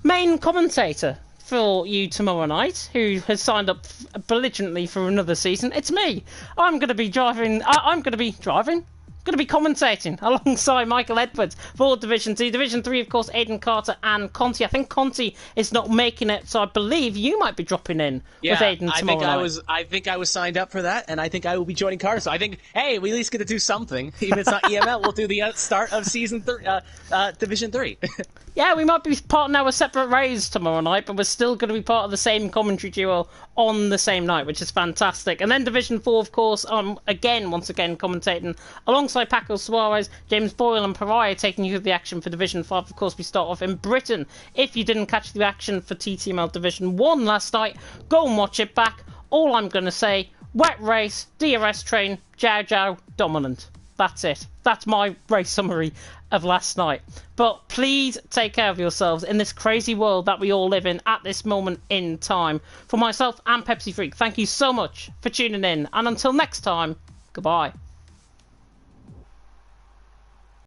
main commentator for you tomorrow night who has signed up belligerently for another season. It's me. I'm going to be commentating alongside Michael Edwards for Division 2. Division 3, of course, Aidan Carter and Conti. I think Conti is not making it, so I believe you might be dropping in with Aidan tomorrow night. I think I was signed up for that, and I think I will be joining Carter. So I think, hey, we at least get to do something. Even if it's not EML, we'll do the start of Season 3, Division 3. Yeah, we might be parting our separate ways tomorrow night, but we're still going to be part of the same commentary duo on the same night, which is fantastic. And then Division 4, of course, once again commentating alongside Paco Suarez, James Boyle and Pariah taking you through the action for Division 5. Of course, we start off in Britain. If you didn't catch the action for TTML Division 1 last night, go and watch it back. All I'm going to say, wet race, DRS train, Jiao Jiao, dominant. That's it. That's my race summary of last night. But please take care of yourselves in this crazy world that we all live in at this moment in time. For myself and Pepsi Freak, thank you so much for tuning in. And until next time, goodbye.